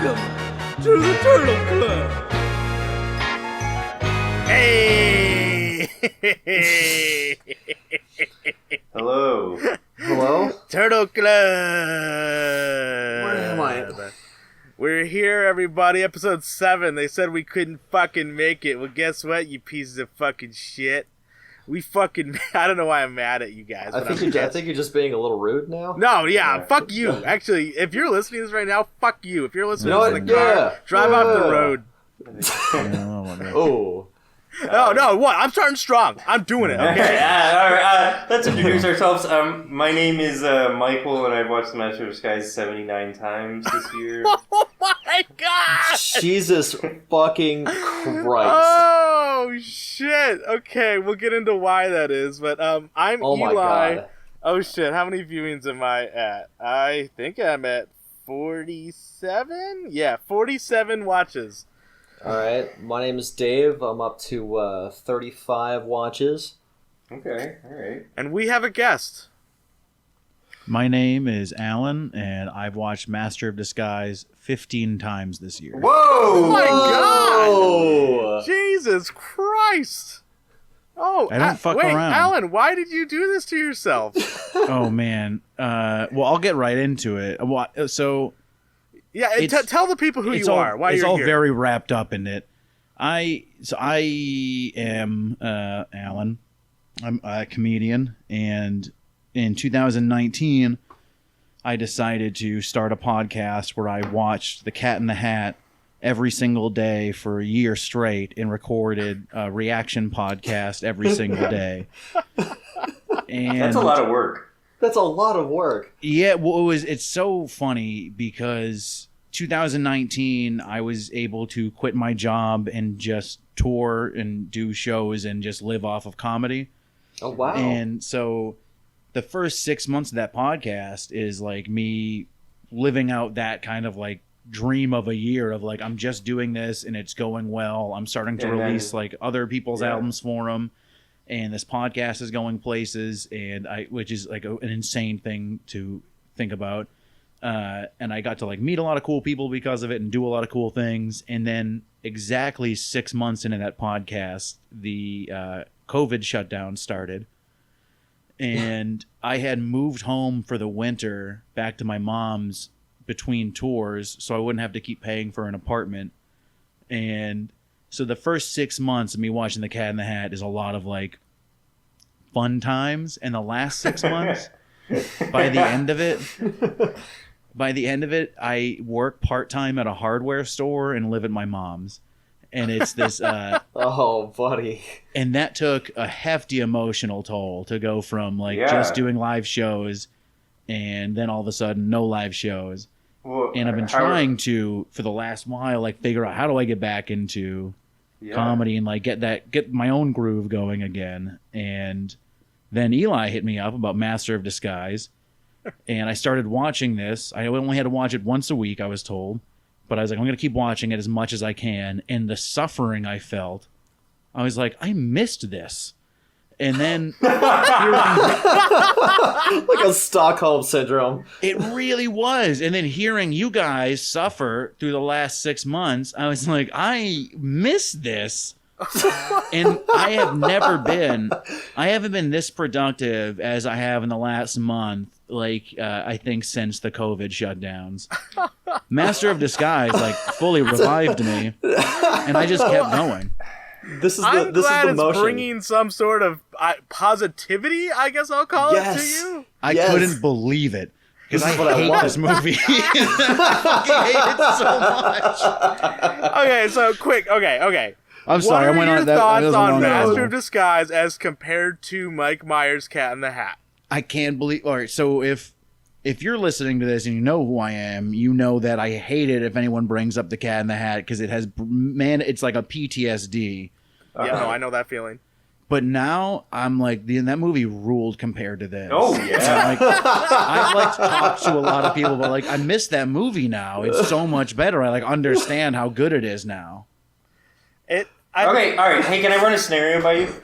Welcome to the Turtle Club. Hey! Hello. Hello? Turtle Club. Where am I? We're here, everybody. Episode 7. They said we couldn't fucking make it. Well, guess what, you pieces of fucking shit? We fucking... I don't know why I'm mad at you guys. I think you're just being a little rude now. No, yeah, fuck you. Actually, if you're listening to this right now, fuck you. If you're listening You know to this in the car, drive off the road. Oh. No, what? I'm starting strong. I'm doing it, okay? All right, let's introduce ourselves. My name is Michael, and I've watched The Master of Disguise 79 times this year. Oh my god! Jesus fucking Christ. Oh, shit. Okay, we'll get into why that is, but I'm Oh my Eli. God. Oh, shit. How many viewings am I at? I think I'm at 47? Yeah, 47 watches. Alright, my name is Dave. I'm up to 35 watches. Okay, all right. And we have a guest. My name is Alan, and I've watched Master of Disguise 15 times this year. Whoa! Oh my Whoa! god! Jesus Christ! Oh, I don't fuck wait, around. Alan, why did you do this to yourself? Oh, man. Well, I'll get right into it. So... Yeah, tell the people who you all, are. Why it's you're all here. very wrapped up in it. I am Alan. I'm a comedian, and in 2019, I decided to start a podcast where I watched The Cat in the Hat every single day for a year straight and recorded a reaction podcast every single day. And That's a lot of work. That's a lot of work. yeah, well, it's so funny because 2019, I was able to quit my job and just tour and do shows and just live off of comedy. Oh, wow. And so the first 6 months of that podcast is like me living out that kind of like dream of a year of like, I'm just doing this and it's going well. I'm starting to release like other people's albums for them. And this podcast is going places, and which is like an insane thing to think about. And I got to like meet a lot of cool people because of it and do a lot of cool things. And then exactly 6 months into that podcast, the COVID shutdown started. And I had moved home for the winter back to my mom's between tours, so I wouldn't have to keep paying for an apartment. And so the first 6 months of me watching The Cat in the Hat is a lot of like fun times, and the last 6 months, by the end of it, I work part-time at a hardware store and live at my mom's. And it's this oh, buddy. and that took a hefty emotional toll to go from like just doing live shows and then all of a sudden no live shows. Well, And I've been trying to, for the last while, like figure out how do I get back into comedy and like get my own groove going again. And then Eli hit me up about Master of Disguise, and I started watching this. I only had to watch it once a week, I was told, but I was like, I'm going to keep watching it as much as I can. And the suffering I felt, I was like, I missed this. And then Like a Stockholm syndrome. it really was. And then hearing you guys suffer through the last 6 months, I was like, I miss this. And I haven't been this productive as I have in the last month, like, I think since the COVID shutdowns. Master of Disguise, like, fully revived me. And I just kept going. This is I'm the glad it's motion. bringing some sort of positivity, I guess I'll call it to you. I couldn't believe it. Because I hate this movie. I fucking hate it so much. Okay, so quick. Okay. I'm sorry, I went on that. What are that your was a thoughts on long Master answer. of Disguise as compared to Mike Myers' Cat in the Hat? I can't believe. All right, so if you're listening to this and you know who I am, you know that I hate it if anyone brings up the Cat in the Hat because it has, man, it's like a PTSD. Yeah, no, I know that feeling. But now I'm like, that movie ruled compared to this. Oh, yeah. I've like talked to a lot of people, but like I miss that movie now. It's so much better. I like understand how good it is now. Okay, all right. Hey, can I run a scenario by you?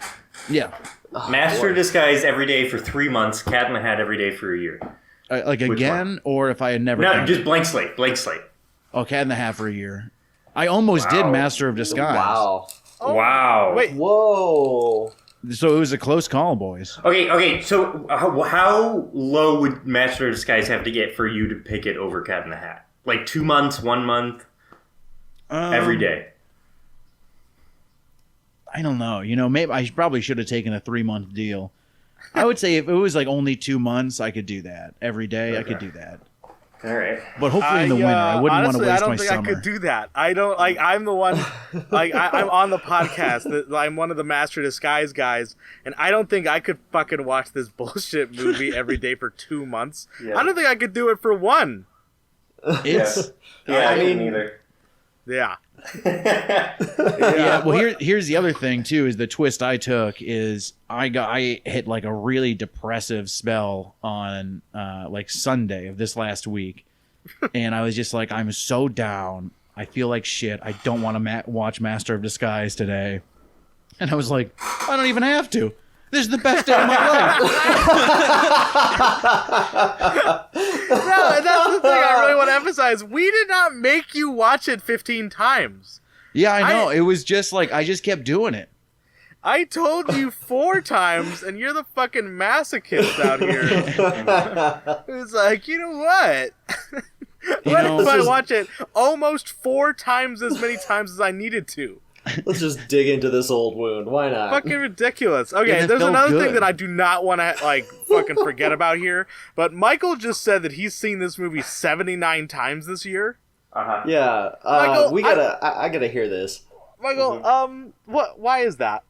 Yeah. Master of Disguise every day for 3 months, Cat in the Hat every day for a year. Like Which again, one? or if I had never. No, done just it. blank slate. Oh, Cat in the Hat for a year. I almost did Master of Disguise. Wow. Oh, Wow. Wait. Whoa. So it was a close call, boys. Okay. So how low would Master of Disguise have to get for you to pick it over Cat in the Hat? Like 2 months, 1 month, every day. I don't know. Maybe I probably should have taken a 3-month deal. I would say if it was like only 2 months, I could do that. Every day, I could do that. All right. But hopefully in the winter, I wouldn't want to honestly, waste I don't my think summer. I could do that. I don't like. I'm the one. Like I'm on the podcast. I'm one of the Master Disguise guys, and I don't think I could fucking watch this bullshit movie every day for 2 months. Yeah. I don't think I could do it for one. It's I mean, neither. Yeah. yeah. Well, here's the other thing too. Is the twist I took is I hit like a really depressive spell on like Sunday of this last week, and I was just like, I'm so down. I feel like shit. I don't want to watch Master of Disguise today, and I was like, I don't even have to. This is the best day of my life. No, and that's the thing I really want to emphasize. We did not make you watch it 15 times. Yeah, I know. It was just like I just kept doing it. I told you 4 times, and you're the fucking masochist out here. It's like, you know what? What if I watch it almost 4 times as many times as I needed to? Let's just dig into this old wound. Why not? Fucking ridiculous. Okay, Yeah, there's another good. thing that I do not want to like fucking forget about here. But Michael just said that he's seen this movie 79 times this year. Uh-huh. Yeah. Michael, I gotta hear this. Michael, what? Why is that?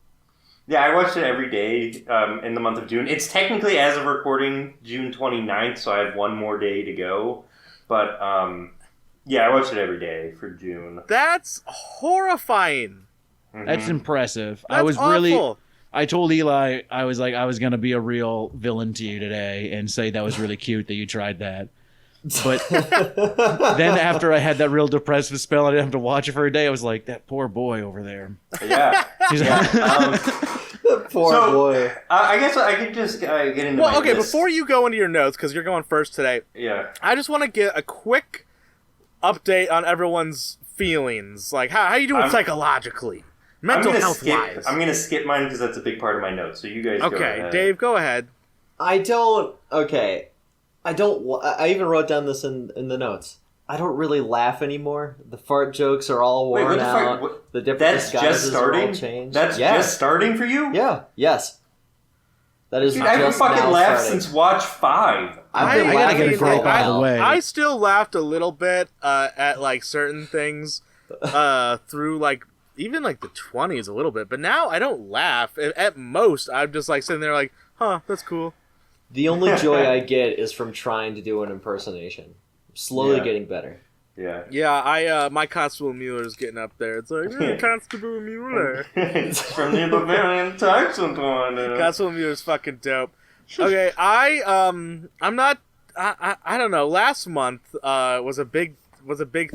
Yeah, I watched it every day in the month of June. It's technically, as of recording, June 29th, so I have 1 more day to go. But, yeah, I watched it every day for June. That's horrifying. That's impressive. That's I was awful. I told Eli I was going to be a real villain to you today and say that was really cute that you tried that. But then after I had that real depressive spell, I didn't have to watch it for a day. I was like, that poor boy over there. Yeah. Poor boy. I guess I could just get into Well, my okay, list. before you go into your notes, because you're going first today, Yeah. I just want to get a quick update on everyone's feelings. Like, how you doing psychologically? Mental health wise. I'm going to skip mine because that's a big part of my notes, so you guys go Okay, ahead. Dave, go ahead. I even wrote down this in the notes. I don't really laugh anymore. The fart jokes are all Wait, worn what the out. fuck? The different That's disguises just are all starting? changed. That's Yeah. just starting for you? Yeah. Yes. That is Dude, I haven't just fucking now laughed starting. since Watch 5. I've been I gotta get laughing a for a gripe out of the while. way. I still laughed a little bit at like certain things through like even like the 20s a little bit, but now I don't laugh. At most, I'm just like sitting there like, huh, that's cool. The only joy I get is from trying to do an impersonation. I'm slowly Yeah. getting better. Yeah. Yeah, my Constable Mueller's getting up there. It's like, Constable Mueller. It's from the Bavarian Texan one. Constable Mueller's fucking dope. Okay, I'm not. I don't know. Last month was a big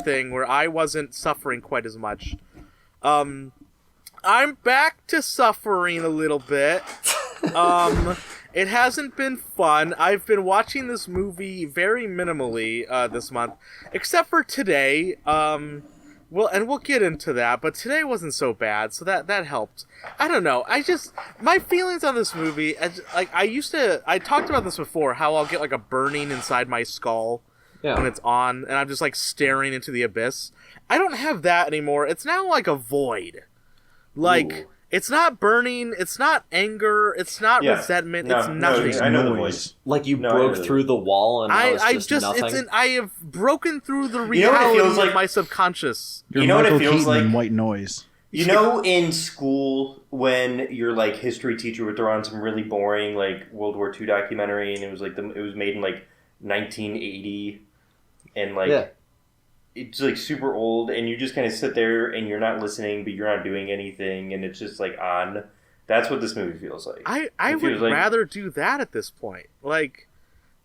thing where I wasn't suffering quite as much. I'm back to suffering a little bit. It hasn't been fun. I've been watching this movie very minimally this month, except for today. Well, and we'll get into that, but today wasn't so bad, so that helped. I don't know. My feelings on this movie, like I talked about this before, how I'll get like a burning inside my skull when it's on, and I'm just like staring into the abyss. I don't have that anymore. It's now like a void. Like, Ooh. It's not burning, it's not anger, it's not resentment, it's nothing. I know the voice. Like you broke through the wall and now it's just nothing. I have broken through the You know what it reality feels like? of my subconscious. You're You know what it Michael feels Keaton in like? White Noise. You know, in school, when your like history teacher would throw on some really boring like World War II documentary, and it was like it was made in like 1980, and like it's like super old, and you just kind of sit there and you're not listening, but you're not doing anything, and it's just like on. That's what this movie feels like. I would rather do that at this point, like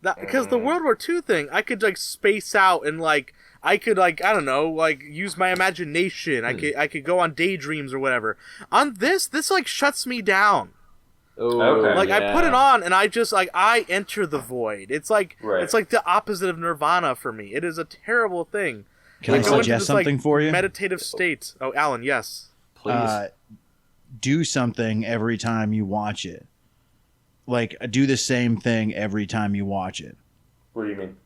that, because the World War II thing, I could like space out and like. I could I don't know, like use my imagination. I could go on daydreams or whatever. On this like shuts me down. Ooh, Okay. Like I put it on and I just like I enter the void. It's like it's like the opposite of Nirvana for me. It is a terrible thing. Can I go into suggest this, something for you? meditative state. Oh, Alan, yes. Please. Do something every time you watch it. Like, do the same thing every time you watch it. What do you mean?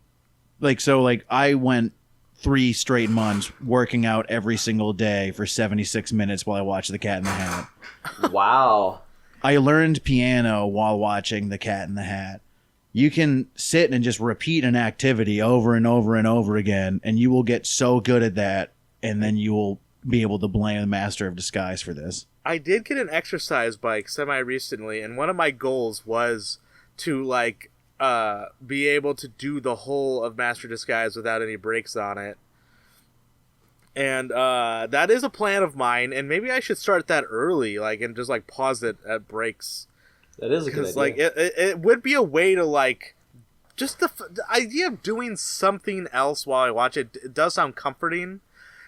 Like, I went 3 straight months working out every single day for 76 minutes while I watched The Cat in the Hat. Wow. I learned piano while watching The Cat in the Hat. You can sit and just repeat an activity over and over and over again, and you will get so good at that, and then you will be able to blame the Master of Disguise for this. I did get an exercise bike semi-recently, and one of my goals was to, like, be able to do the whole of Master Disguise without any breaks on it. And that is a plan of mine, and maybe I should start that early, like, and just, like, pause it at breaks. That is a good idea. Because, like, it would be a way to, like, just the idea of doing something else while I watch it, it does sound comforting.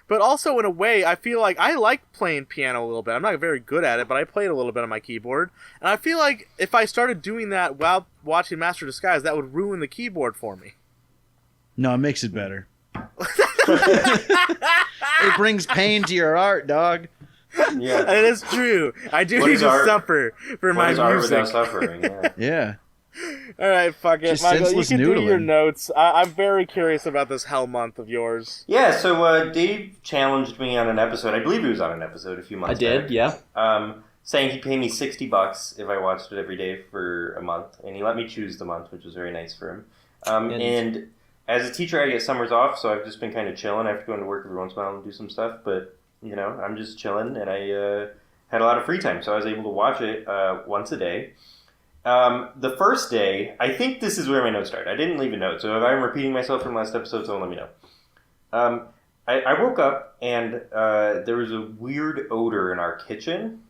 But also, in a way, I feel like I like playing piano a little bit. I'm not very good at it, but I play it a little bit on my keyboard. And I feel like if I started doing that while watching Master Disguise, that would ruin the keyboard for me. No, it makes it better. It brings pain to your art, dog. Yeah. It is true. I do need to suffer for my What is art music. without suffering? Yeah. Yeah. All right, fuck it. Just Michael, you senseless can do your noodling. notes. I'm very curious about this hell month of yours. Yeah, so Dave challenged me on an episode. I believe he was on an episode a few months I did, back. yeah. Saying he'd pay me $60 if I watched it every day for a month. And he let me choose the month, which was very nice for him. And as a teacher, I get summers off, so I've just been kind of chilling. I have to go into work every once in a while and do some stuff. But, you know, I'm just chilling, and I had a lot of free time. So I was able to watch it once a day. The first day, I think this is where my notes start. I didn't leave a note, so if I'm repeating myself from last episode, someone let me know. I woke up, and there was a weird odor in our kitchen,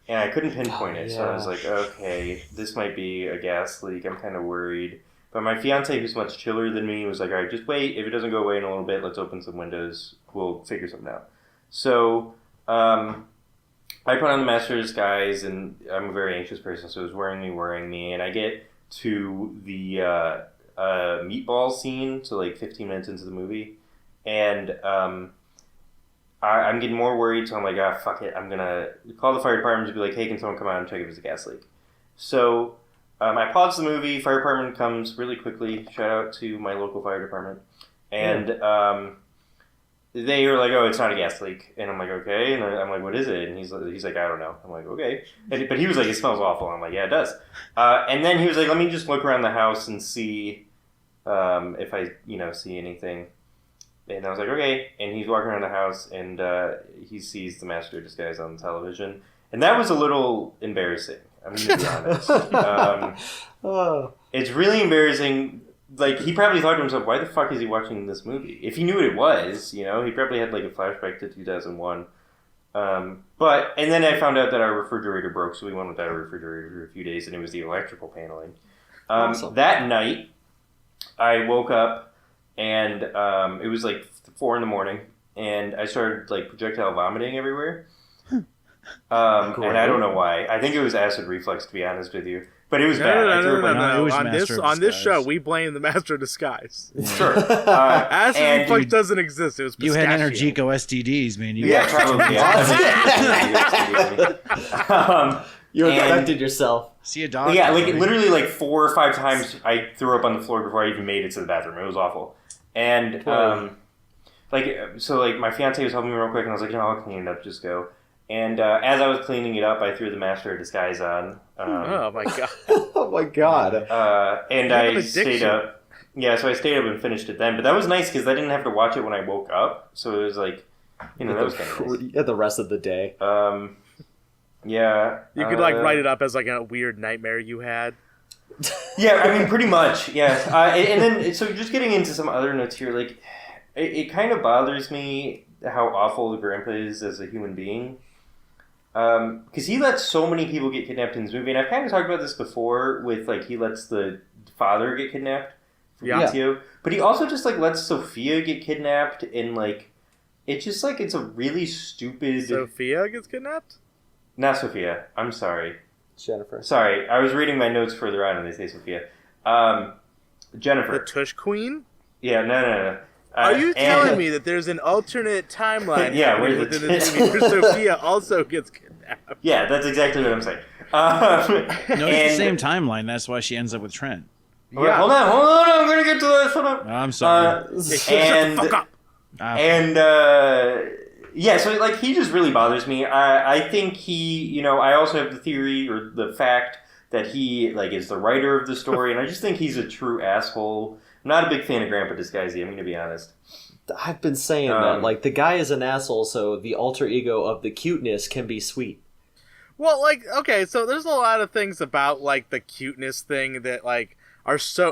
and I couldn't pinpoint it. So I was like, okay, this might be a gas leak. I'm kind of worried. But my fiance, who's much chiller than me, was like, all right, just wait. If it doesn't go away in a little bit, let's open some windows. We'll figure something out. So I put on the Master of Disguise, and I'm a very anxious person, so it was worrying me. And I get to the meatball scene, so like 15 minutes into the movie. And I'm getting more worried, so I'm like, fuck it. I'm going to call the fire department to be like, hey, can someone come out and check if there's a gas leak? So I pause the movie. Fire department comes really quickly. Shout out to my local fire department. And they were like, oh, it's not a gas leak. And I'm like, okay. And I'm like, what is it? And he's like, I don't know. I'm like, okay. But he was like, it smells awful. I'm like, yeah, it does. And then he was like, let me just look around the house and see if I, see anything. And I was like, okay. And he's walking around the house, and he sees the Master of Disguise on television. And that was a little embarrassing. I'm going to be honest. It's really embarrassing. Like, he probably thought to himself, why the fuck is he watching this movie? If he knew what it was, he probably had, like, a flashback to 2001. And then I found out that our refrigerator broke, so we went without a refrigerator for a few days, and it was the electrical paneling. Awesome. That night, I woke up, and it was, like, 4 in the morning, and I started, like, projectile vomiting everywhere. And I don't know why. I think it was acid reflux, to be honest with you. But it was bad. No. On this show, we blame the Master of Disguise. Sure. Acid reflux doesn't exist. It was pistachio. You had Energico STDs, man. Probably. You infected yourself. See a doctor. Yeah, like literally like 4 or 5 times I threw up on the floor before I even made it to the bathroom. It was awful. And my fiance was helping me real quick, and I was like, I'll clean it up. Just go. And as I was cleaning it up, I threw the Master of Disguise on. Oh my god! Oh my god! And I stayed up. Yeah, so I stayed up and finished it then. But that was nice because I didn't have to watch it when I woke up. So it was like, that was kind of nice. You had the rest of the day. Yeah. You could write it up as like a weird nightmare you had. Yeah, I mean, pretty much. Yeah. And then so just getting into some other notes here, like it kind of bothers me how awful the grandpa is as a human being. Because he lets so many people get kidnapped in this movie, and I've kind of talked about this before with, like, he lets the father get kidnapped from PTO, but he also just, like, lets Sophia get kidnapped, and, like, it's just, like, it's a really stupid... Sophia gets kidnapped? Not Sophia. I'm sorry. Jennifer. Sorry, I was reading my notes further on, and they say Sophia. Jennifer. The Tush Queen? Yeah, no. Are you telling me that there's an alternate timeline within this movie where Sophia also gets kidnapped? Yeah, that's exactly what I'm saying. No, it's the same timeline. That's why she ends up with Trent. Yeah. Hold on. I'm gonna get to this. Hold on. I'm sorry. Shut the fuck up. So like he just really bothers me. I think he, I also have the theory or the fact that he like is the writer of the story, and I just think he's a true asshole. I'm not a big fan of Grandpa Disguisey, I'm going to be honest. I've been saying that. Like, the guy is an asshole, so the alter ego of the cuteness can be sweet. Well, like, okay, so there's a lot of things about, like, the cuteness thing that, like,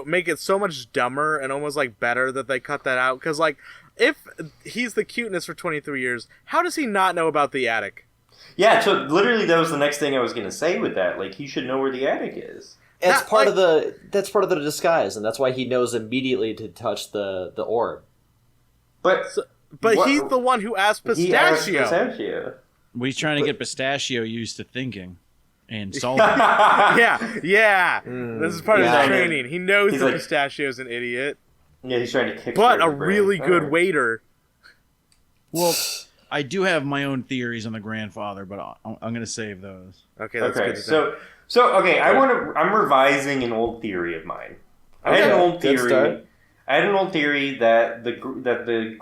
make it so much dumber and almost, like, better that they cut that out. Because, like, if he's the cuteness for 23 years, how does he not know about the attic? Yeah, so literally that was the next thing I was going to say with that. Like, he should know where the attic is. That's part of the disguise, and that's why he knows immediately to touch the orb. But he's the one who asked Pistachio. We're trying to get Pistachio used to thinking and solving. yeah. This is part of his training. He knows that Pistachio's an idiot. Yeah, he's trying to kick. But a really good waiter. Well, I do have my own theories on the grandfather, but I'm going to save those. Okay, that's good. I'm revising an old theory of mine. I had an old theory that the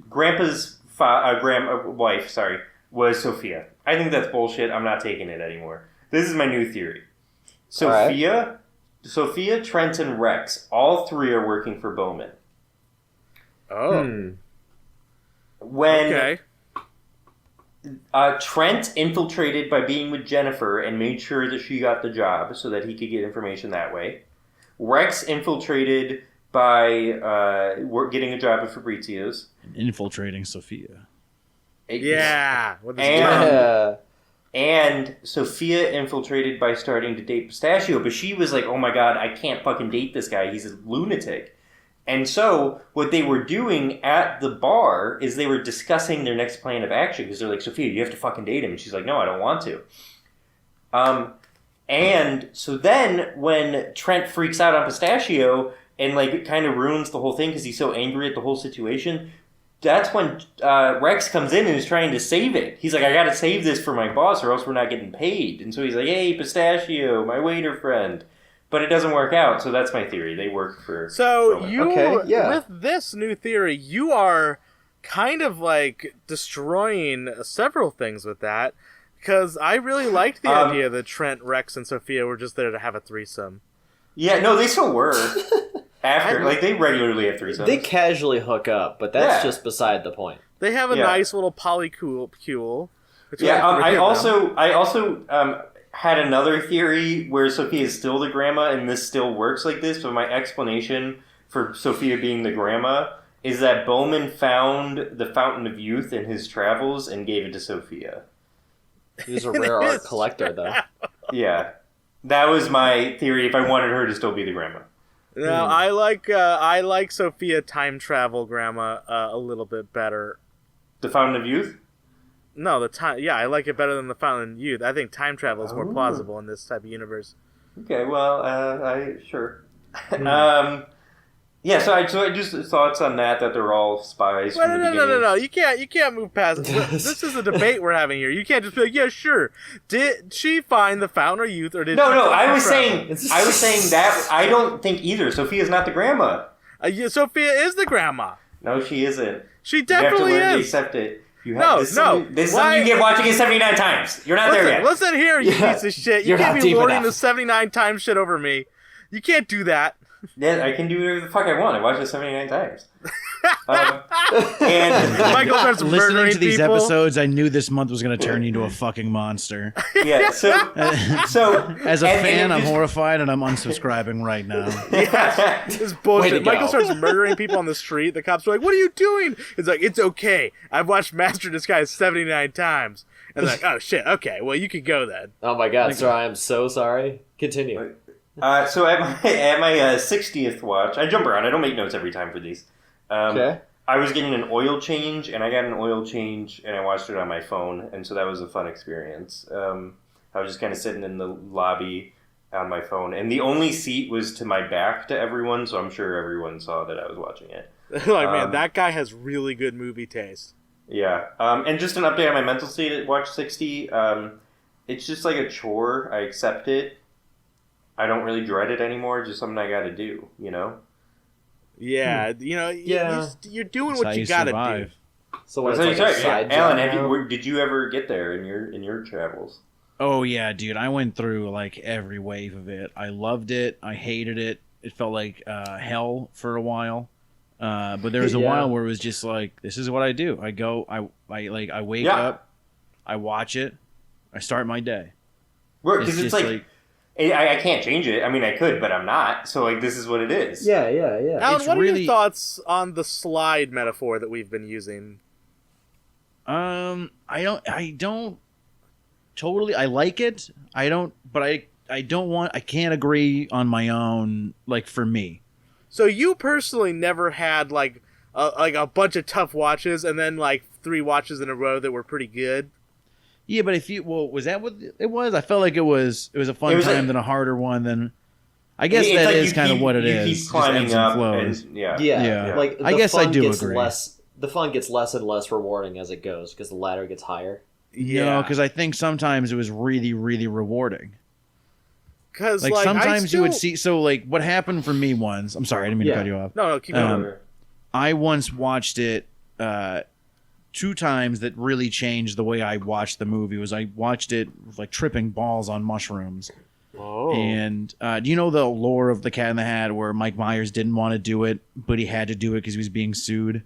grandpa's wife, was Sophia. I think that's bullshit. I'm not taking it anymore. This is my new theory. Sophia, Trent, and Rex, all three are working for Bowman. Oh. When Trent infiltrated by being with Jennifer and made sure that she got the job so that he could get information that way. Rex infiltrated by getting a job at Fabrizio's. Infiltrating Sophia. Yeah. And Sophia infiltrated by starting to date Pistachio, but she was like, oh my god, I can't fucking date this guy. He's a lunatic. And so what they were doing at the bar is they were discussing their next plan of action because they're like, Sophia, you have to fucking date him. And she's like, no, I don't want to. And so then when Trent freaks out on Pistachio and like it kind of ruins the whole thing because he's so angry at the whole situation, that's when Rex comes in and is trying to save it. He's like, I gotta save this for my boss or else we're not getting paid. And so he's like, hey, Pistachio, my waiter friend. But it doesn't work out, so that's my theory. They work for... So with this new theory, you are kind of like destroying several things with that. Because I really liked the idea that Trent, Rex, and Sophia were just there to have a threesome. Yeah, no, they still were. After, they regularly have threesomes. They casually hook up, but that's just beside the point. They have a nice little polycule. Yeah, I also had another theory where Sophia is still the grandma, and this still works like this, but my explanation for Sophia being the grandma is that Bowman found the Fountain of Youth in his travels and gave it to Sophia. He was a rare art collector, though. Yeah. That was my theory if I wanted her to still be the grandma. No, I like Sophia time travel grandma a little bit better. The Fountain of Youth? No, I like it better than the Fountain of Youth. I think time travel is more plausible in this type of universe. Okay, well, sure. So I just thoughts on that they're all spies. No. You can't move past it. This is a debate we're having here. You can't just be like, yeah, sure. Did she find the Fountain of Youth, or did? No. I was saying that I don't think either. Sophia's not the grandma. Sophia is the grandma. No, she isn't. She definitely you have to learn is. To accept it. This is something you get watching it 79 times. You're not there yet. Listen here, you piece of shit. You can't be lording the 79 times shit over me. You can't do that. Yeah, I can do whatever the fuck I want. I watched it 79 times. And Michael starts listening to these people. episodes, I knew this month was going to turn you into a fucking monster. Yeah, so as a fan, I'm horrified and I'm unsubscribing right now. Yeah, this bullshit. Michael starts murdering people on the street. The cops are like, "What are you doing?" It's like, "It's okay. I've watched Master Disguise 79 times." And they're like, "Oh shit. Okay, well you could go then." Oh my god, sir, I am so sorry. Continue. So at my 60th watch, I jump around. I don't make notes every time for these. Okay. I was getting an oil change, and I got an oil change, and I watched it on my phone, and so that was a fun experience. I was just kind of sitting in the lobby, on my phone, and the only seat was to my back to everyone, so I'm sure everyone saw that I was watching it. Like, man, that guy has really good movie taste. Yeah. And just an update on my mental state at Watch 60. It's just like a chore. I accept it. I don't really dread it anymore. It's just something I got to do, you know? Yeah, you're doing what you got to do. So what, it's like a side Alan, did you ever get there in your travels? Oh yeah, dude. I went through like every wave of it. I loved it. I hated it. It felt like hell for a while. But there was a while where it was just like, this is what I do. I go, I wake up, I watch it, I start my day. Because it's like I can't change it. I mean, I could, but I'm not. So like, this is what it is. Yeah. Alan, what are your thoughts on the slide metaphor that we've been using? I don't totally. I like it. I can't agree on my own. Like for me. So you personally never had like a bunch of tough watches and then like 3 watches in a row that were pretty good? Yeah, but was that what it was? I felt like it was a fun time than a harder one. Than I guess that is kind of what it is. You keep climbing up, yeah. Like I guess I do agree. The fun gets less and less rewarding as it goes because the ladder gets higher. Yeah, no, because I think sometimes it was really, really rewarding. Because like sometimes you would see. So like what happened for me once. I'm sorry, I didn't mean to cut you off. No, keep going. I once watched it 2 times that really changed the way I watched the movie. Was I watched it like tripping balls on mushrooms. Oh. And do you know the lore of the Cat in the Hat where Mike Myers didn't want to do it, but he had to do it because he was being sued?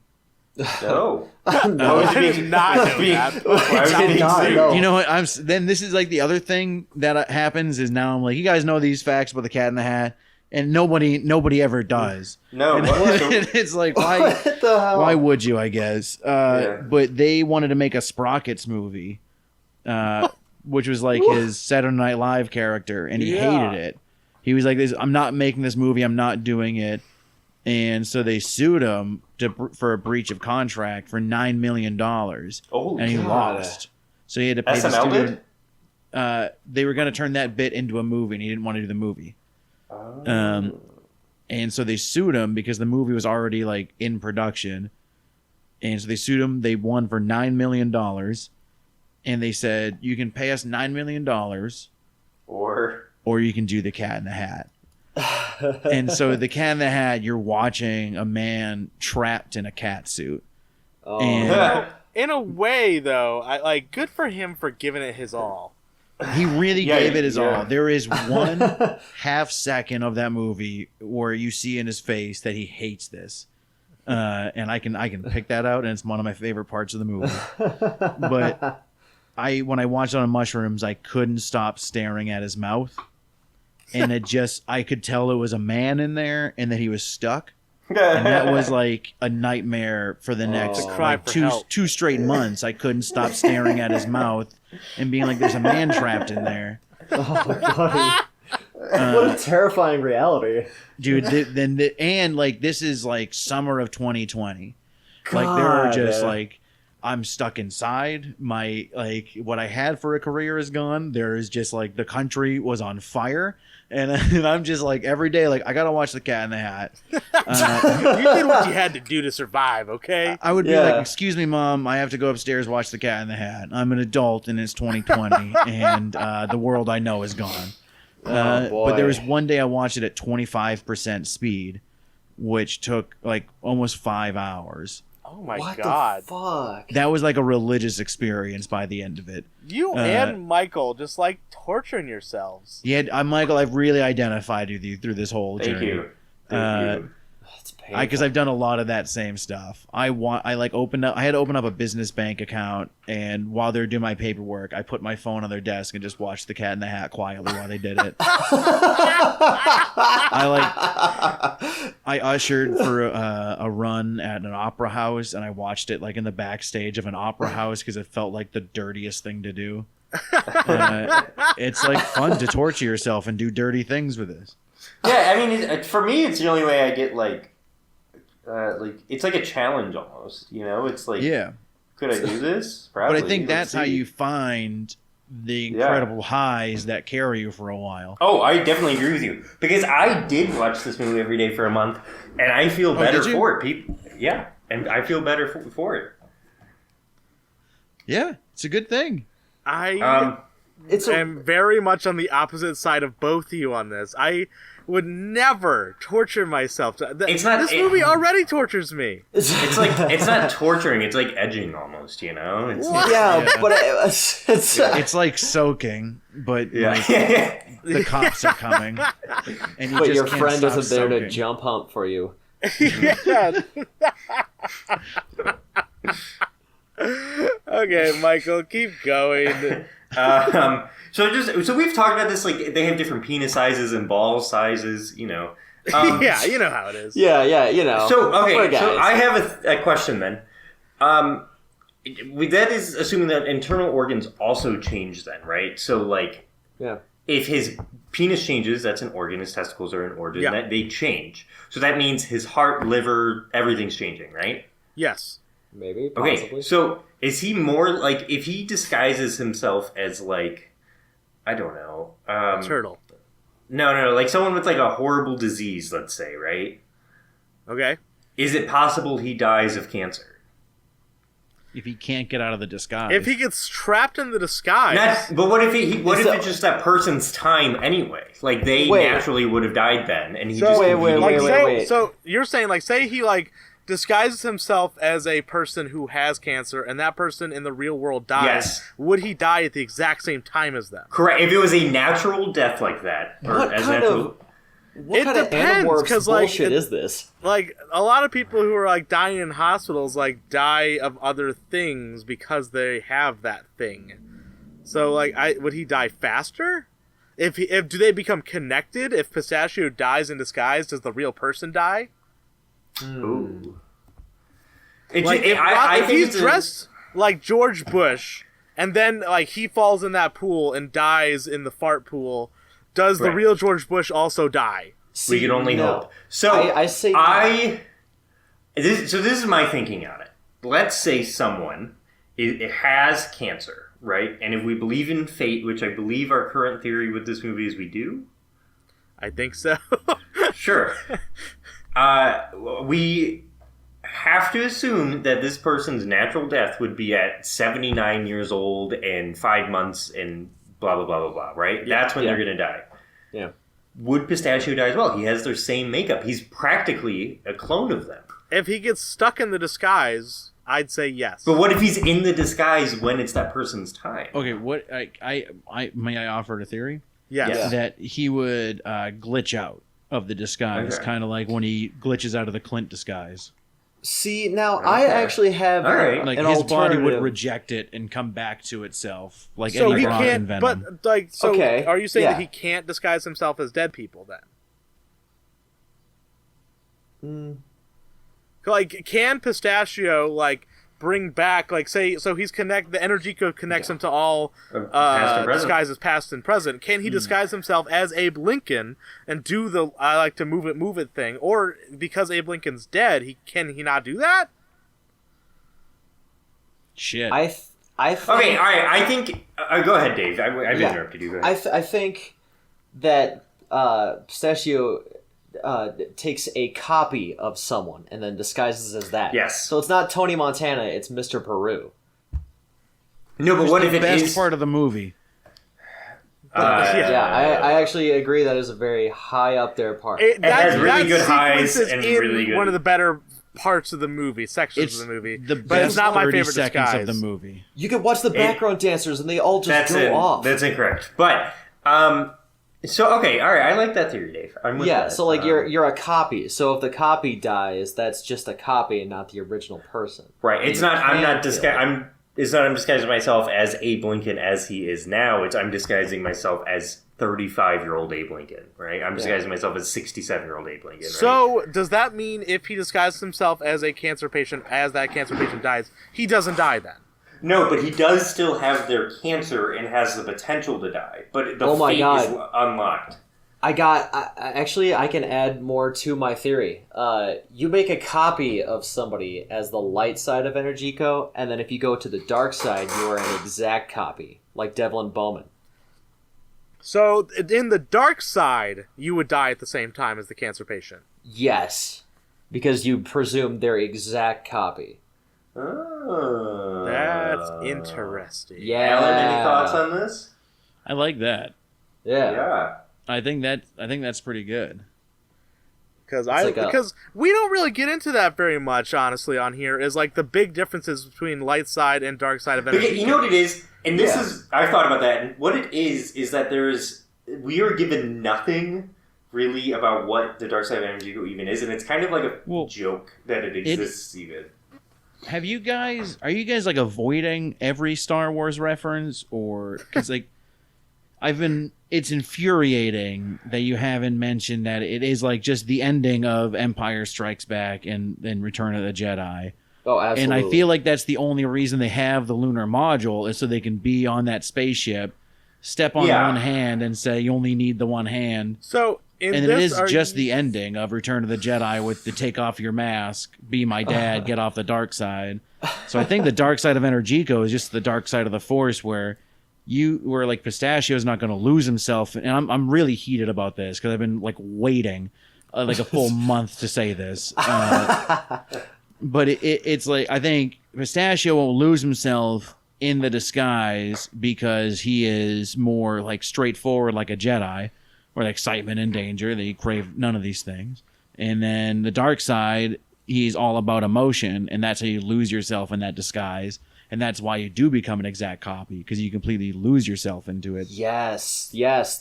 No. No, I did not know that. Why would not know? You know what? Then this is like the other thing that happens is now I'm like, you guys know these facts about the Cat in the Hat, and nobody ever does. No. And it's like, why? What the hell? Why would you? I guess. But they wanted to make a Sprockets movie, which was like his Saturday Night Live character, and he hated it. He was like, "I'm not making this movie. I'm not doing it." And so they sued him for a breach of contract for $9 million. Oh, and he lost. So he had to pay the studio. They were going to turn that bit into a movie, and he didn't want to do the movie. Oh. And so they sued him because the movie was already like in production. And so they sued him. They won for $9 million. And they said, you can pay us $9 million or you can do the Cat in the Hat. And so the Cat in the Hat, you're watching a man trapped in a cat suit. Oh. And in a way, though, I like good for him for giving it his all. he really gave it his all. There is one half second of that movie where you see in his face that he hates this. And I can pick that out, and it's one of my favorite parts of the movie. But when I watched it on mushrooms, I couldn't stop staring at his mouth. And I could tell it was a man in there and that he was stuck. And that was like a nightmare for the next two straight months. I couldn't stop staring at his mouth and being like, there's a man trapped in there. Oh, buddy. What a terrifying reality. Dude, and like this is like summer of 2020. Like there are just like, I'm stuck inside. My what I had for a career is gone. There is just like the country was on fire. And I'm just like every day, like I gotta watch the Cat in the Hat. You did what you had to do to survive, okay? I would be like, "Excuse me, Mom, I have to go upstairs watch the Cat in the Hat. I'm an adult and it's 2020, and the world I know is gone." But there was one day I watched it at 25% speed, which took like almost 5 hours. Oh my God! What the fuck? That was like a religious experience by the end of it. You and Michael just like torturing yourselves. Yeah, Michael, I've really identified with you through this whole journey. Thank you. Thank you. That's painful. Because I've done a lot of that same stuff. I had to open up a business bank account, and while they're doing my paperwork, I put my phone on their desk and just watched the Cat in the Hat quietly while they did it. I ushered for a run at an opera house, and I watched it like in the backstage of an opera house because it felt like the dirtiest thing to do. It's like fun to torture yourself and do dirty things with this. Yeah, I mean, for me, it's the only way I get like it's like a challenge almost. You know, it's like, yeah, could I do this? Probably. But I think that's how you find the incredible highs that carry you for a while. Oh, I definitely agree with you. Because I did watch this movie every day for a month, and I feel better for it. Yeah, and I feel better for it. Yeah, it's a good thing. I'm very much on the opposite side of both of you on this. I would never torture myself. This movie already tortures me. It's like it's not torturing. It's like edging almost. You know? But it's like soaking, but like the cops are coming, and but your can't friend stop isn't there soaking. to jump hump for you. Yeah. Okay, Michael, keep going. So we've talked about this. Like they have different penis sizes and ball sizes. You know. Yeah, you know how it is. Yeah, you know. So I have a question then. That is assuming that internal organs also change then, right? So like, if his penis changes, that's an organ. His testicles are an organ. Yeah. That they change. So that means his heart, liver, everything's changing, right? Yes. Maybe. Possibly. Okay. So is he more like if he disguises himself as like, I don't know, turtle? No, like someone with like a horrible disease, let's say, right? Okay. Is it possible he dies of cancer? If he can't get out of the disguise. If he gets trapped in the disguise. But what if it's just that person's time anyway? Like they naturally would have died then, and he wait. So you're saying like, say he like disguises himself as a person who has cancer, and that person in the real world dies. Yes. Would he die at the exact same time as them? Correct. If it was a natural death like that, What kind of because bullshit is this? Like a lot of people who are like dying in hospitals like die of other things because they have that thing. So like, would he die faster? If do they become connected? If Pistachio dies in disguise, does the real person die? Ooh. If he's dressed like George Bush, and then like he falls in that pool and dies in the fart pool, does the real George Bush also die? We can only hope. So I say this is my thinking on it. Let's say someone has cancer, right? And if we believe in fate, which I believe our current theory with this movie is we do. I think so. Sure. We have to assume that this person's natural death would be at 79 years old and 5 months and blah, blah, blah, blah, blah, right? Yeah. That's when they're going to die. Yeah. Would Pistachio die as well? He has their same makeup. He's practically a clone of them. If he gets stuck in the disguise, I'd say yes. But what if he's in the disguise when it's that person's time? Okay, what I may I offer a theory? Yes. Yeah. That he would glitch out of the disguise, kind of like when he glitches out of the Clint disguise. See, now I actually have Like an his body would alternative. reject it and come back to itself, like So any he rotten can't. venom. But like, so Okay, are you saying yeah. that he can't disguise himself as dead people then? Like, can Pistachio like bring back like say so he's the energy code connects him to all Past and present. disguises past and present. Can he disguise himself as Abe Lincoln and do the I like to move it thing? Or because Abe Lincoln's dead, can he not do that? Shit. I think, Okay, all right. I think... go ahead, Dave. I've interrupted you. Go ahead. I think that Pistachio takes a copy of someone and then disguises as that. Yes. So it's not Tony Montana, it's Mr. Peru. No, but what if it best is... part of the movie? I actually agree that is a very high up there part. It has really good highs sequence is and in really good... one of the better parts of the movie, sections of the movie. The but it's best not my 30 favorite seconds disguise of the movie. You could watch the background dancers and they all just go off. That's incorrect. But, so, okay, all right. I like that theory, Dave. I'm with that. So like you're a copy. So if the copy dies, that's just a copy and not the original person. Right. It's not... It's not I'm disguising myself as Abe Lincoln as he is now. I'm disguising myself as 35-year-old Abe Lincoln, right? I'm disguising myself as 67-year-old Abe Lincoln, right? So, does that mean if he disguises himself as a cancer patient, as that cancer patient dies, he doesn't die then? No, but he does still have their cancer and has the potential to die. But the fate is unlocked. Actually, I can add more to my theory. You make a copy of somebody as the light side of Energico, and then if you go to the dark side, you are an exact copy, like Devlin Bowman. So, in the dark side, you would die at the same time as the cancer patient. Yes, because you presume their exact copy. Oh. That's interesting. Yeah. Alan, any thoughts on this? I like that. Yeah. I think that's pretty good. Because we don't really get into that very much, honestly, on here, is like the big differences between light side and dark side of energy. Okay, you know what it is? And this is, I've thought about that, and what it is that we are given nothing really about what the dark side of energy even is, and it's kind of like a joke that it exists even. Are you guys like avoiding every Star Wars reference, or, because like, it's infuriating that you haven't mentioned that it is like just the ending of Empire Strikes Back and then Return of the Jedi. Oh, absolutely. And I feel like that's the only reason they have the lunar module is so they can be on that spaceship, step on one hand and say you only need the one hand. So, and it is just the ending of Return of the Jedi with the take off your mask, be my dad, get off the dark side. So I think the dark side of Energico is just the dark side of the Force where like Pistachio's not going to lose himself. And I'm really heated about this because I've been like waiting like a full month to say this. But it's like, I think Pistachio won't lose himself in the disguise because he is more like straightforward like a Jedi, or like excitement and danger. They crave none of these things. And then the dark side, he's all about emotion, and that's how you lose yourself in that disguise. And that's why you do become an exact copy, because you completely lose yourself into it. Yes,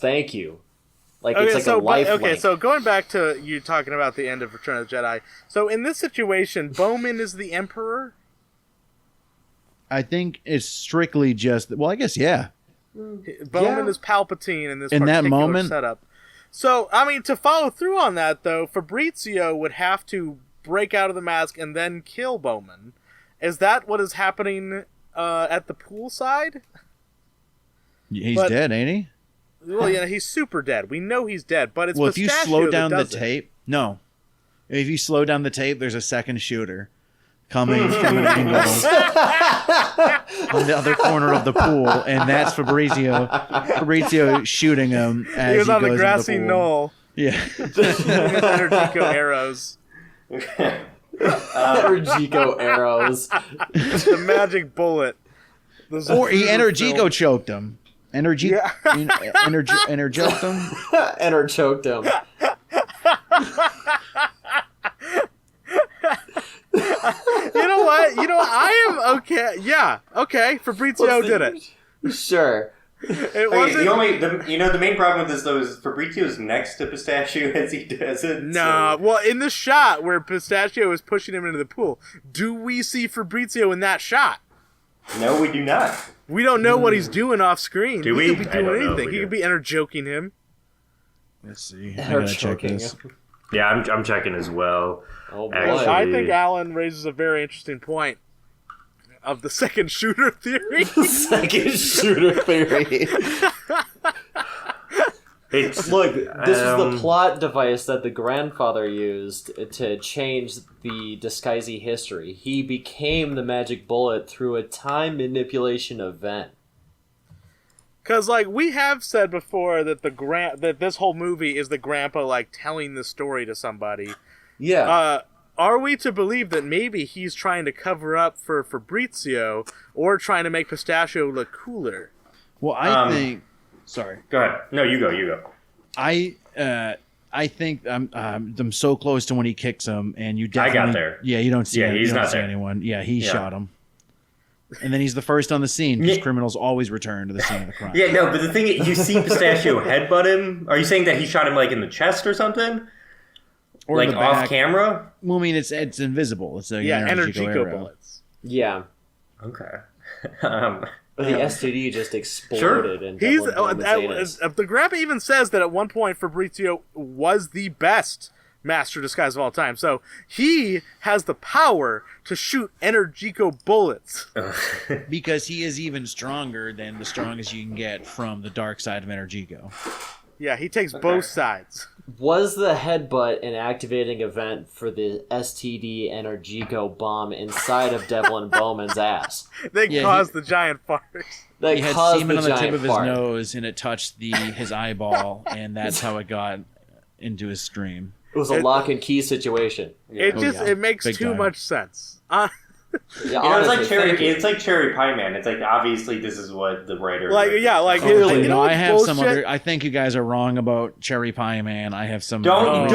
thank you. Like, okay, it's like a life link. So going back to you talking about the end of Return of the Jedi. So in this situation, Bowman is the Emperor? I think it's strictly just... Well, I guess, yeah. Bowman is Palpatine in this particular setup. So, I mean, to follow through on that, though, Fabrizio would have to break out of the mask and then kill Bowman. Is that what is happening at the poolside? He's dead, ain't he? Well, yeah, he's super dead. We know he's dead, but it's Well, if you slow down the tape... No. If you slow down the tape, there's a second shooter coming from an angle on the other corner of the pool, and that's Fabrizio. Fabrizio shooting him as he was on the grassy knoll. Yeah. Energico arrows. Energico arrows. The magic bullet. Or he Energico choked him. Energichoked him. Energichoked him. You know what? I am okay. Yeah, okay. Fabrizio did it. Sure. It wasn't. The main problem with this though is Fabrizio's next to Pistachio as he does it. Nah, well, in the shot where Pistachio is pushing him into the pool, do we see Fabrizio in that shot? No, we do not. We don't know what he's doing off screen. Do we? He could be doing anything. He could be joking him. Let's see. I gotta check this. Yeah, I'm checking as well. Oh boy. Actually, I think Alan raises a very interesting point of the second shooter theory. Second shooter theory. Look, this is the plot device that the grandfather used to change the disguisee history. He became the magic bullet through a time manipulation event. Because, like, we have said before that that this whole movie is the grandpa, like, telling the story to somebody. Yeah. Are we to believe that maybe he's trying to cover up for Fabrizio or trying to make Pistachio look cooler? Well, I think... Sorry. Go ahead. No, you go. I think I'm so close to when he kicks him, and you definitely... I got there. Yeah, you don't see him. He's you don't not see there. anyone. Yeah, he shot him. And then he's the first on the scene, because criminals always return to the scene of the crime. Yeah, no, but the thing is, you see Pistachio headbutt him? Are you saying that he shot him, like, in the chest or something? Or like, the off back. Camera? Well, I mean, it's invisible. It's Energico bullets. Yeah. Okay. But the STD just exploded. Sure. And the grandpa even says that at one point Fabrizio was the best master disguise of all time. So he has the power to shoot Energico bullets. Because he is even stronger than the strongest you can get from the dark side of Energico. Yeah, he takes both sides. Was the headbutt an activating event for the STD Energico bomb inside of Devlin Bowman's ass? They caused the giant fart. He had semen on the tip of his nose, and it touched his eyeball, and that's how it got into his stream. It was a lock and key situation. It makes Big too time. much sense. Yeah, it's like Cherry Pie Man. It's like obviously this is what the writer I have some other. I think you guys are wrong about Cherry Pie Man. I have some. Listen. Alan,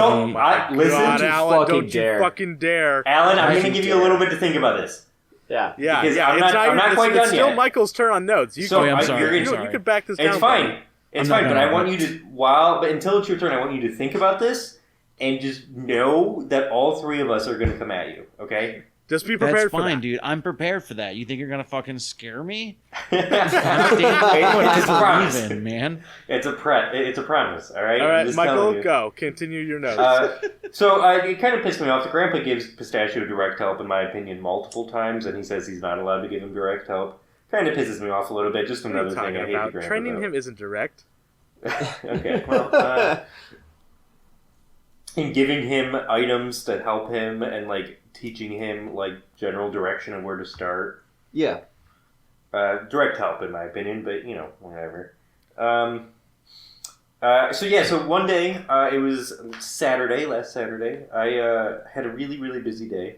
don't you fucking dare, Alan. I'm going to give you a little bit to think about this. Yeah. Because I'm not quite done It's still yet. Michael's turn on notes. I'm sorry. You could back this down. It's fine. It's fine, but I want you to but until it's your turn, I want you to think about this and just know that all three of us are going to come at you. Okay. Just be prepared for that. That's fine, dude. I'm prepared for that. You think you're gonna fucking scare me? It's a promise, man. It's a promise. All right. All right, Michael, go. Continue your notes. So it kind of pissed me off. The grandpa gives Pistachio direct help, in my opinion, multiple times, and he says he's not allowed to give him direct help. Kind of pisses me off a little bit. Just another thing I hate the grandpa Training about. him isn't direct. Okay. Well, and giving him items to help him and like teaching him like general direction of where to start. Yeah. Direct help in my opinion, but whatever. So one day, it was last Saturday, I had a really, really busy day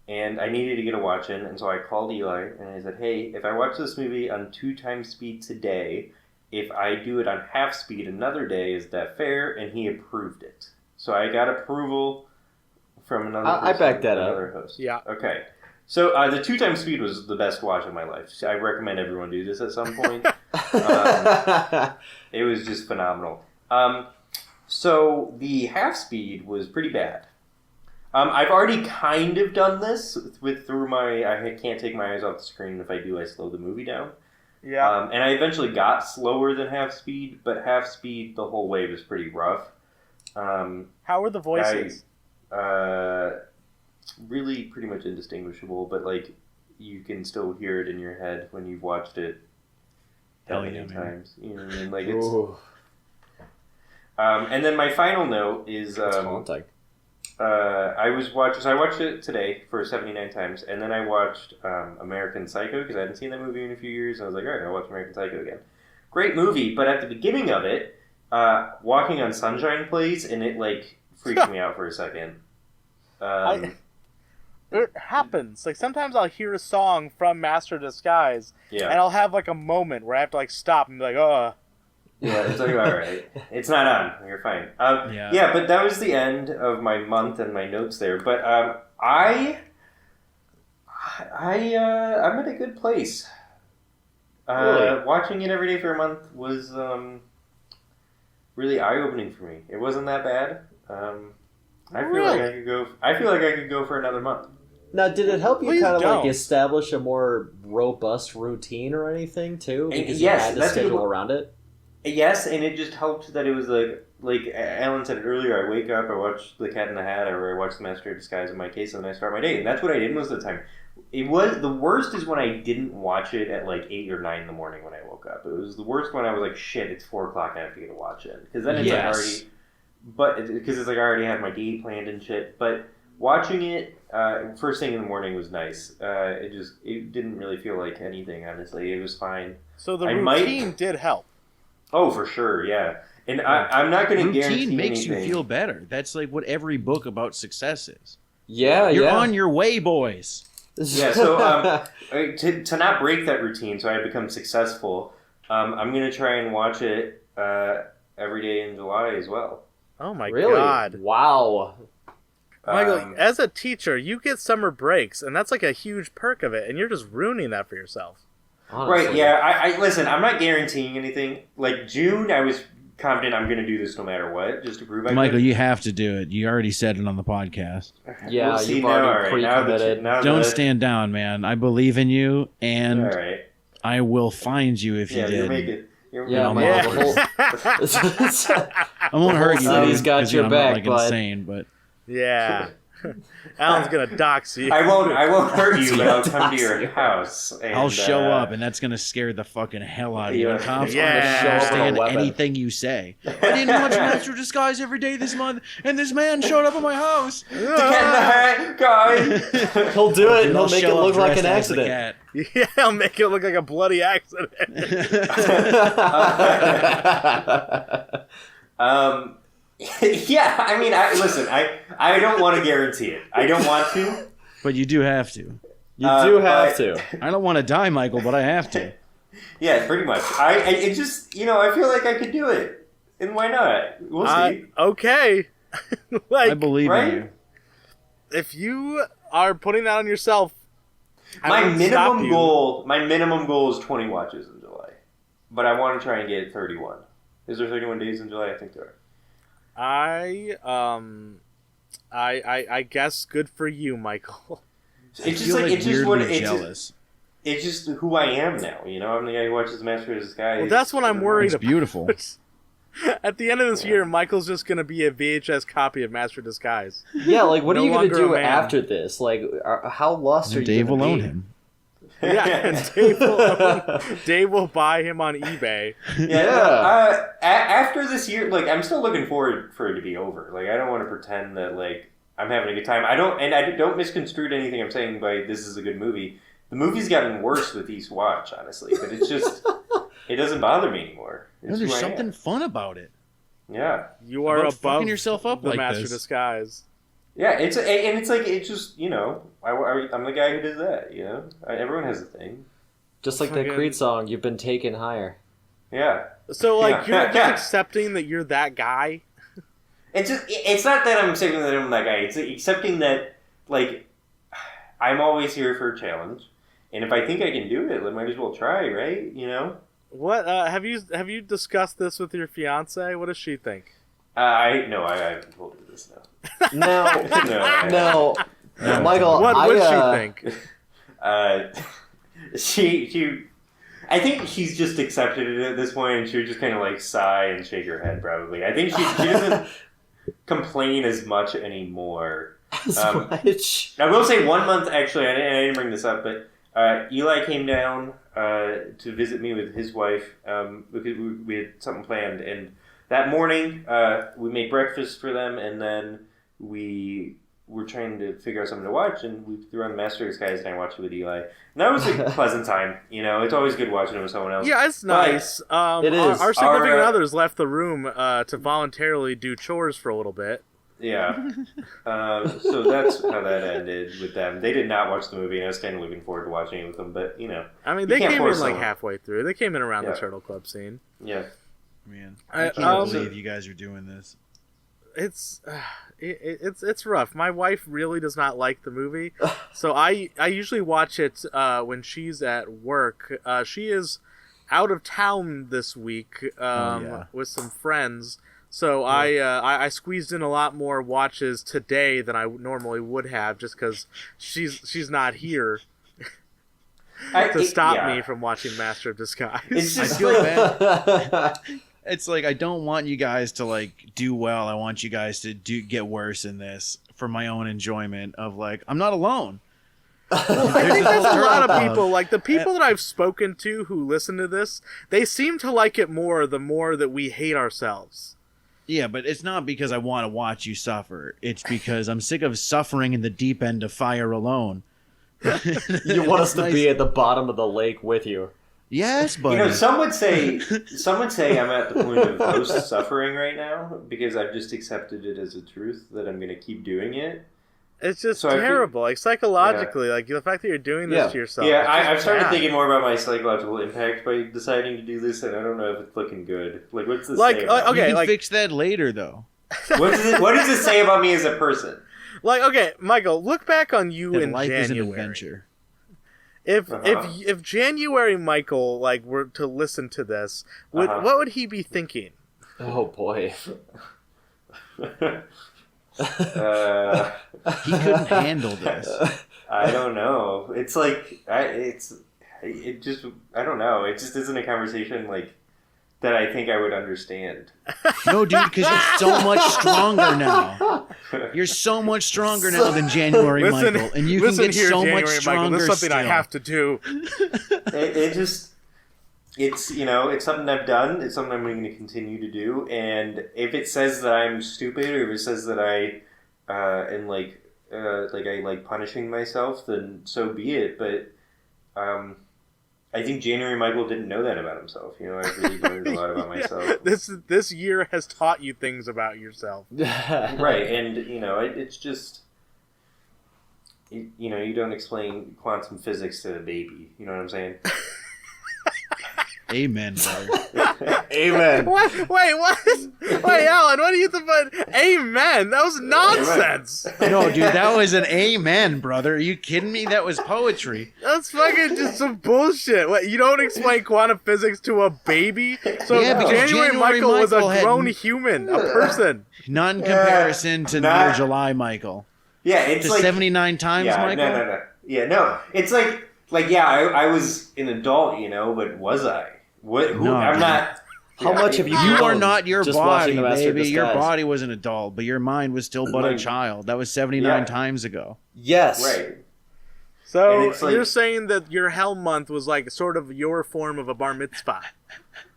and I needed to get a watch in, and so I called Eli and I said, hey, if I watch this movie on 2 times speed today, if I do it on half speed another day, is that fair? And he approved it. So I got approval from another person, I backed that up. another host. Yeah. Okay. So the 2 times speed was the best watch of my life. So I recommend everyone do this at some point. It was just phenomenal. So the half speed was pretty bad. I've already kind of done this I can't take my eyes off the screen. If I do, I slow the movie down. Yeah. And I eventually got slower than half speed, but half speed the whole way was pretty rough. How were the voices? Really pretty much indistinguishable, but like you can still hear it in your head when you've watched it that many times. You know what I mean? Like it's. And then my final note is haunting. I watched it today for 79 times, and then I watched American Psycho because I hadn't seen that movie in a few years. And I was like, all right, I'll watch American Psycho again. Great movie, but at the beginning of it, Walking on Sunshine plays, and it like freaked me out for a second. It happens. Like sometimes I'll hear a song from Master of Disguise, and I'll have like a moment where I have to like stop and be like, oh. Yeah, it's like, all right. It's not on. You're fine. But that was the end of my month and my notes there. But I'm at a good place. Really? Watching it every day for a month was really eye-opening for me. It wasn't that bad. I feel like I could go for another month. Now, did it help you Please kind of don't. like establish a more robust routine or anything too? Because Yes, you had to that's schedule good. around it. Yes, and it just helped that it was like Alan said earlier, I wake up, I watch The Cat in the Hat, or I watch The Master of Disguise in my case, and then I start my day. And that's what I did most of the time. The worst is when I didn't watch it at like 8 or 9 in the morning when I woke up. It was the worst when I was like, shit, it's 4 o'clock, I have to get a watch in. Because then it's like already, because it's like I already have my day planned and shit. But watching it first thing in the morning was nice. It didn't really feel like anything, honestly. It was fine. So the routine did help. Oh, for sure, yeah. And I'm not going to guarantee routine makes anything. you feel better. That's like what every book about success is. Yeah, You're on your way, boys. Yeah, so to not break that routine, so I become successful, I'm going to try and watch it every day in July as well. Oh my Really? god. Wow. Michael, as a teacher, you get summer breaks, and that's like a huge perk of it, and you're just ruining that for yourself. Honestly. Right, yeah. I listen, I'm not guaranteeing anything. Like, June, I was confident I'm going to do this no matter what, just to prove I Michael, could. you have to do it. You already said it on the podcast. Yeah, We'll see you've now. already All right, now that pre-committed. Don't stand down, man. I believe in you, and All right. I will find you if you Yeah, you're did. making... Yeah, man, the I won't hurt you. city's got because, your I'm back, not like bud. insane, but Yeah. Alan's gonna dox you. I won't hurt you, but I'll come to your house. And, I'll show up, and that's gonna scare the fucking hell out of you. Yeah. And cops Yeah. aren't gonna understand Weapon. anything you say. I didn't watch Master of Disguise every day this month, and this man showed up at my house. the cat in the hat, guy. He'll do it, and he'll I'll make it show up look like dressed an as the accident. cat. Yeah, I'll make it look like a bloody accident. Yeah, I mean, listen, I don't want to guarantee it. I don't want to. But you do have to. You do have but- to. I don't want to die, Michael, but I have to. Yeah, pretty much. It just, I feel like I could do it. And why not? We'll see. Okay. I believe right? in you. If you are putting that on yourself, My won't stop minimum you. goal is 20 watches in July. But I want to try and get 31. Is there 31 days in July? I think there are. I guess good for you, Michael. It's just feel like it's just what weirdly it's jealous. it's just who I am now. I'm the guy who watches Master of Disguise. Well, that's what I'm worried It's about. beautiful. At the end of this year, Michael's just going to be a VHS copy of Master Disguise. Yeah, like, what No are you going to longer a do man. after this? Like, how lost are you Dave gonna will own be? him. Yeah, and Dave will buy him on eBay. Yeah. After this year, like, I'm still looking forward for it to be over. Like, I don't want to pretend that, like, I'm having a good time. I don't misconstrue anything I'm saying by this is a good movie. The movie's gotten worse with each watch, honestly. But it's just, it doesn't bother me anymore. It's There's who I am. something fun about it. Yeah. You are About above fucking yourself up the like Master this. Disguise. Yeah, it's like, it's just, I'm the guy who does that, Everyone has a thing. Just like that Fucking- Creed song, you've been taken higher. Yeah. So, like, Yeah. you're just accepting that you're that guy? It's not that I'm accepting that I'm that guy. It's accepting that, like, I'm always here for a challenge. And if I think I can do it, I might as well try, right? What, have you discussed this with your fiance? What does she think? I haven't told her this, no. No, No. no, Michael. What would she think? She I think she's just accepted it at this point, and she would just kind of like sigh and shake her head. Probably, I think she doesn't complain as much anymore. Which I will say 1 month actually. I didn't bring this up, but Eli came down to visit me with his wife because we had something planned, and that morning we made breakfast for them, and then we were trying to figure out something to watch, and we threw on Master of Disguise, and I watched it with Eli. And that was a pleasant time. It's always good watching it with someone else. Yeah, it's nice. It is. Our significant Our, others left the room to voluntarily do chores for a little bit. Yeah. So that's how that ended with them. They did not watch the movie, and I was kind of looking forward to watching it with them, but, I mean, You they can't came in force like someone. halfway through. They came in around the Yeah. Turtle Club scene. yeah. Man, I- I can't um, believe you guys are doing this. It's it's rough. My wife really does not like the movie, so I usually watch it when she's at work. She is out of town this week with some friends, so I squeezed in a lot more watches today than I normally would have, just because she's not here to stop me from watching Master of Disguise. It's I just feel like, bad. It's like I don't want you guys to like do well. I want you guys to get worse in this for my own enjoyment of like I'm not alone. I think that's a lot of people. Like the people that I've spoken to who listen to this, they seem to like it more the more that we hate ourselves. Yeah, but it's not because I want to watch you suffer. It's because I'm sick of suffering in the deep end of fire alone. you want us to Nice. be at the bottom of the lake with you. Yes, but some would say I'm at the point of most suffering right now because I've just accepted it as a truth that I'm going to keep doing it. It's just So I feel- terrible. Like psychologically, like the fact that you're doing this Yeah. to yourself. Yeah, it's I've just started bad. thinking more about my psychological impact by deciding to do this, and I don't know if it's looking good. Like, what's this Like, say about okay, you can like- fix that later though. me? What does it say about me as a person? Like, okay, Michael, look back on you That in life January. is an adventure. If January Michael like were to listen to this, what would he be thinking? Oh boy. He couldn't handle this. I don't know. It's like I don't know. It just isn't a conversation like that I think I would understand. No, dude, because you're so much stronger now. You're so much stronger now than January Michael, and you can get so much stronger. This is something I still. have to do. It's it's something I've done. It's something I'm going to continue to do. And if it says that I'm stupid, or if it says that I am I like punishing myself, then so be it. But I think January Michael didn't know that about himself. I really learned a lot about myself. This year has taught you things about yourself. Right, and it's just you don't explain quantum physics to a baby. You know what I'm saying? Amen, brother. Amen. What? Wait, what? Wait, Alan, what do you think about amen? That was nonsense. No, dude, that was an amen, brother. Are you kidding me? That was poetry. That's fucking just some bullshit. What, you don't explain quantum physics to a baby? So Yeah, because January Michael was a had grown human, a person. None comparison to your July Michael. Yeah, it's to like 79 times, Michael. No. Yeah, no. It's like I was an adult, but was I? What? Who? No, I'm dude. not. How much have you? You are not your just body, watching The Master of baby. Your Disguise? body was an adult, but your mind was still but a child. That was 79 times ago. Yes. Right. So it's like- you're saying that your hell month was like sort of your form of a bar mitzvah.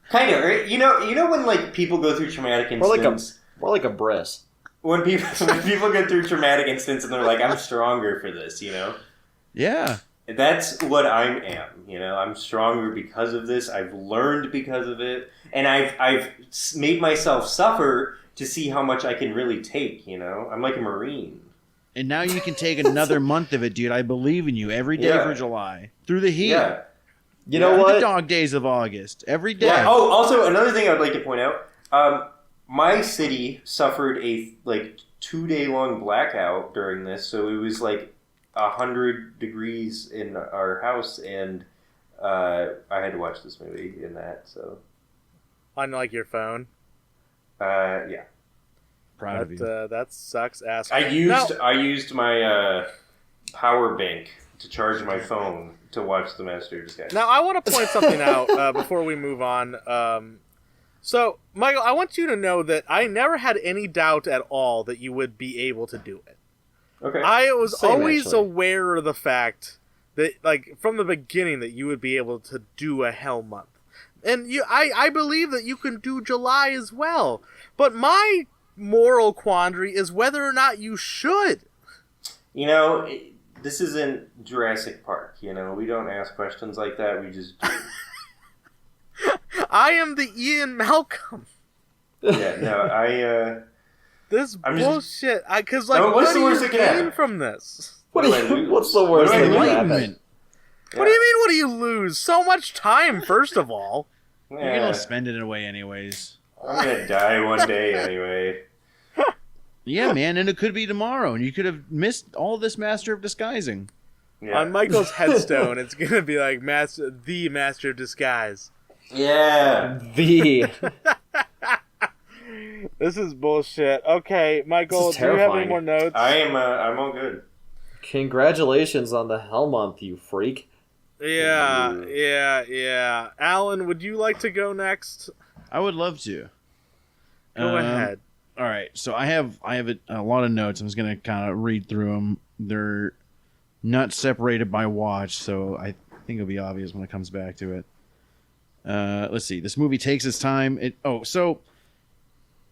Kind of. Right? You know when like people go through traumatic incidents. More like a bris. When people go through traumatic incidents and they're like, I'm stronger for this. Yeah. That's what I am. I'm stronger because of this. I've learned because of it, and I've made myself suffer to see how much I can really take. I'm like a Marine. And now you can take another month of it, dude. I believe in you every day for July. Through the heat. Yeah. You know Through what? the dog days of August. Every day. Yeah. Oh, also another thing I'd like to point out. My city suffered a 2-day long blackout during this, so it was 100 degrees in our house, and I had to watch this movie in that. So, On your phone. yeah. Proud of you. That sucks ass. I used my power bank to charge my phone to watch The Master of Disguise. Now I want to point something out before we move on. So, Michael, I want you to know that I never had any doubt at all that you would be able to do it. Okay. I was Same, always actually. aware of the fact that, from the beginning, that you would be able to do a hell month. And I believe that you can do July as well. But my moral quandary is whether or not you should. This isn't Jurassic Park. We don't ask questions like that. We just do. I am the Ian Malcolm. Yeah, no, This I'm just- bullshit. Because, No, what's what the do worst you that could happen? gain from this? What do I lose? What's the worst What do I thing that lose? can happen? Enlightenment. What do you mean, what do you lose? So much time, first of all. You're going to spend it away anyways. I'm gonna die one day anyway. Yeah, man, and it could be tomorrow, and you could have missed all this Master of Disguising. Yeah. On Michael's headstone, it's going to be like the Master of Disguise. Yeah. The This is bullshit. Okay, Michael, This is do you have any terrifying. more notes? I'm all good. Congratulations on the Hell Month, you freak. Yeah. Alan, would you like to go next? I would love to. Go ahead. All right, so I have a lot of notes. I'm just gonna kind of read through them. They're not separated by watch, so I think it'll be obvious when it comes back to it. Let's see. This movie takes its time.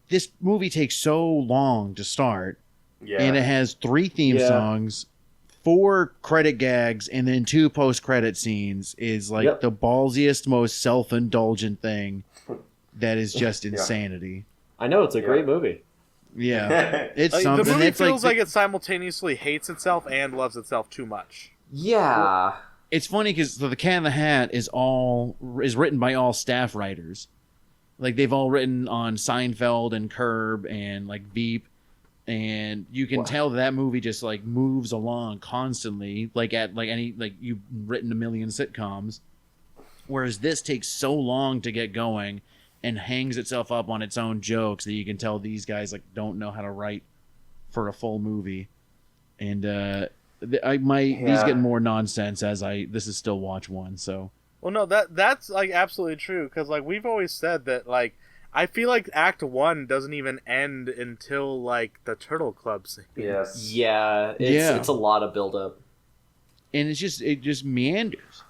This movie takes so long to start, Yeah. and it has 3 theme songs, 4 credit gags, and then 2 post-credit scenes. Is the ballsiest, most self-indulgent thing. That is just insanity. I know, it's a great movie. Yeah, it's The something. movie It's feels like it simultaneously hates itself and loves itself too much. Yeah. It's funny because The Cat in the Hat is written by all staff writers. They've all written on Seinfeld and Curb and Veep, and you can tell that movie just moves along constantly, you've written a million sitcoms. Whereas this takes so long to get going and hangs itself up on its own jokes that you can tell these guys don't know how to write for a full movie. And these get more nonsense as this is still watch 1, so. Well, no, that's absolutely true, because we've always said that I feel like Act 1 doesn't even end until like the Turtle Club scene. Yes. Yeah, it's a lot of buildup. And it just meanders.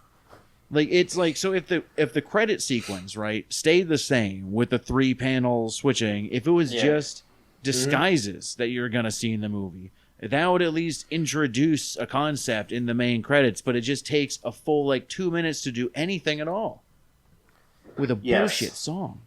Like it's like, so if the credit sequence, right, stayed the same with the 3 panel switching, if it was just disguises that you're gonna see in the movie, that would at least introduce a concept in the main credits, but it just takes a full like 2 minutes to do anything at all with a bullshit song.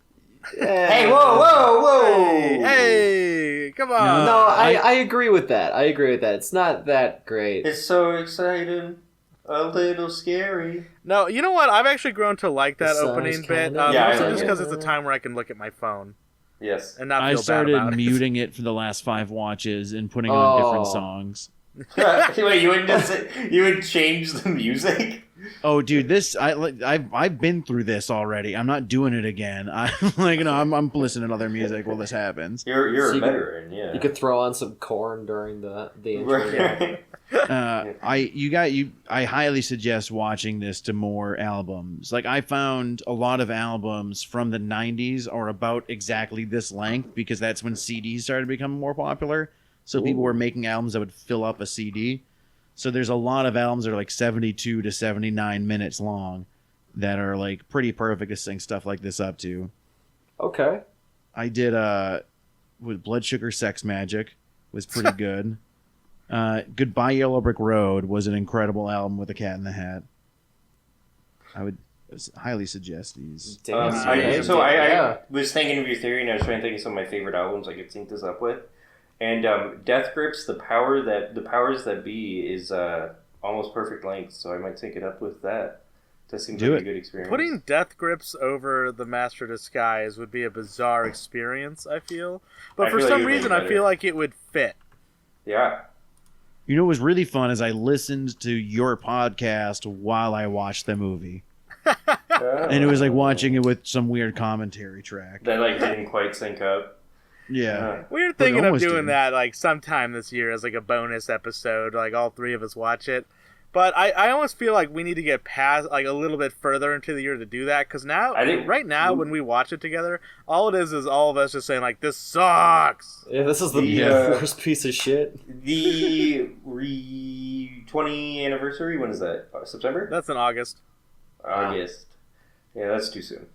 Hey, whoa! Hey, come on! No, I agree with that. It's not that great. It's so exciting, a little scary. No, you know what? I've actually grown to like that opening bit. Yeah, just because it's a time where I can look at my phone. Yes. And not feel I started bad about it. muting it for the last 5 watches and putting on different songs. Wait, you would change the music? Oh, dude, I've been through this already. I'm not doing it again. I'm like, no, I'm listening to other music while this happens. You're a veteran, yeah. You could throw on some corn during the intro. I highly suggest watching this to more albums. Like, I found a lot of albums from the 90s are about exactly this length because that's when CDs started becoming more popular. So people were making albums that would fill up a CD. So there's a lot of albums that are like 72 to 79 minutes long that are like pretty perfect to sing stuff like this up to. Okay. I did with Blood Sugar Sex Magic was pretty good. Goodbye Yellow Brick Road was an incredible album with a Cat in the Hat. I would highly suggest these. I was thinking of your theory, and I was trying to think of some of my favorite albums I could sync this up with. And Death Grips, the powers that be is almost perfect length, so I might sync it up with that. That seems like a good experience. Putting Death Grips over the Master Disguise would be a bizarre experience, I feel. But for some reason, I feel like it would fit. Yeah. You know what was really fun is I listened to your podcast while I watched the movie. And it was like watching it with some weird commentary track. That like didn't quite sync up. Yeah. We were thinking of doing that like sometime this year as like a bonus episode, like all 3 of us watch it. But I almost feel like we need to get past like a little bit further into the year to do that, because right now when we watch it together, all it is all of us just saying like, this sucks. Yeah, this is the worst piece of shit. The 20th anniversary, when is that? September? That's in August. August. Yeah, that's too soon.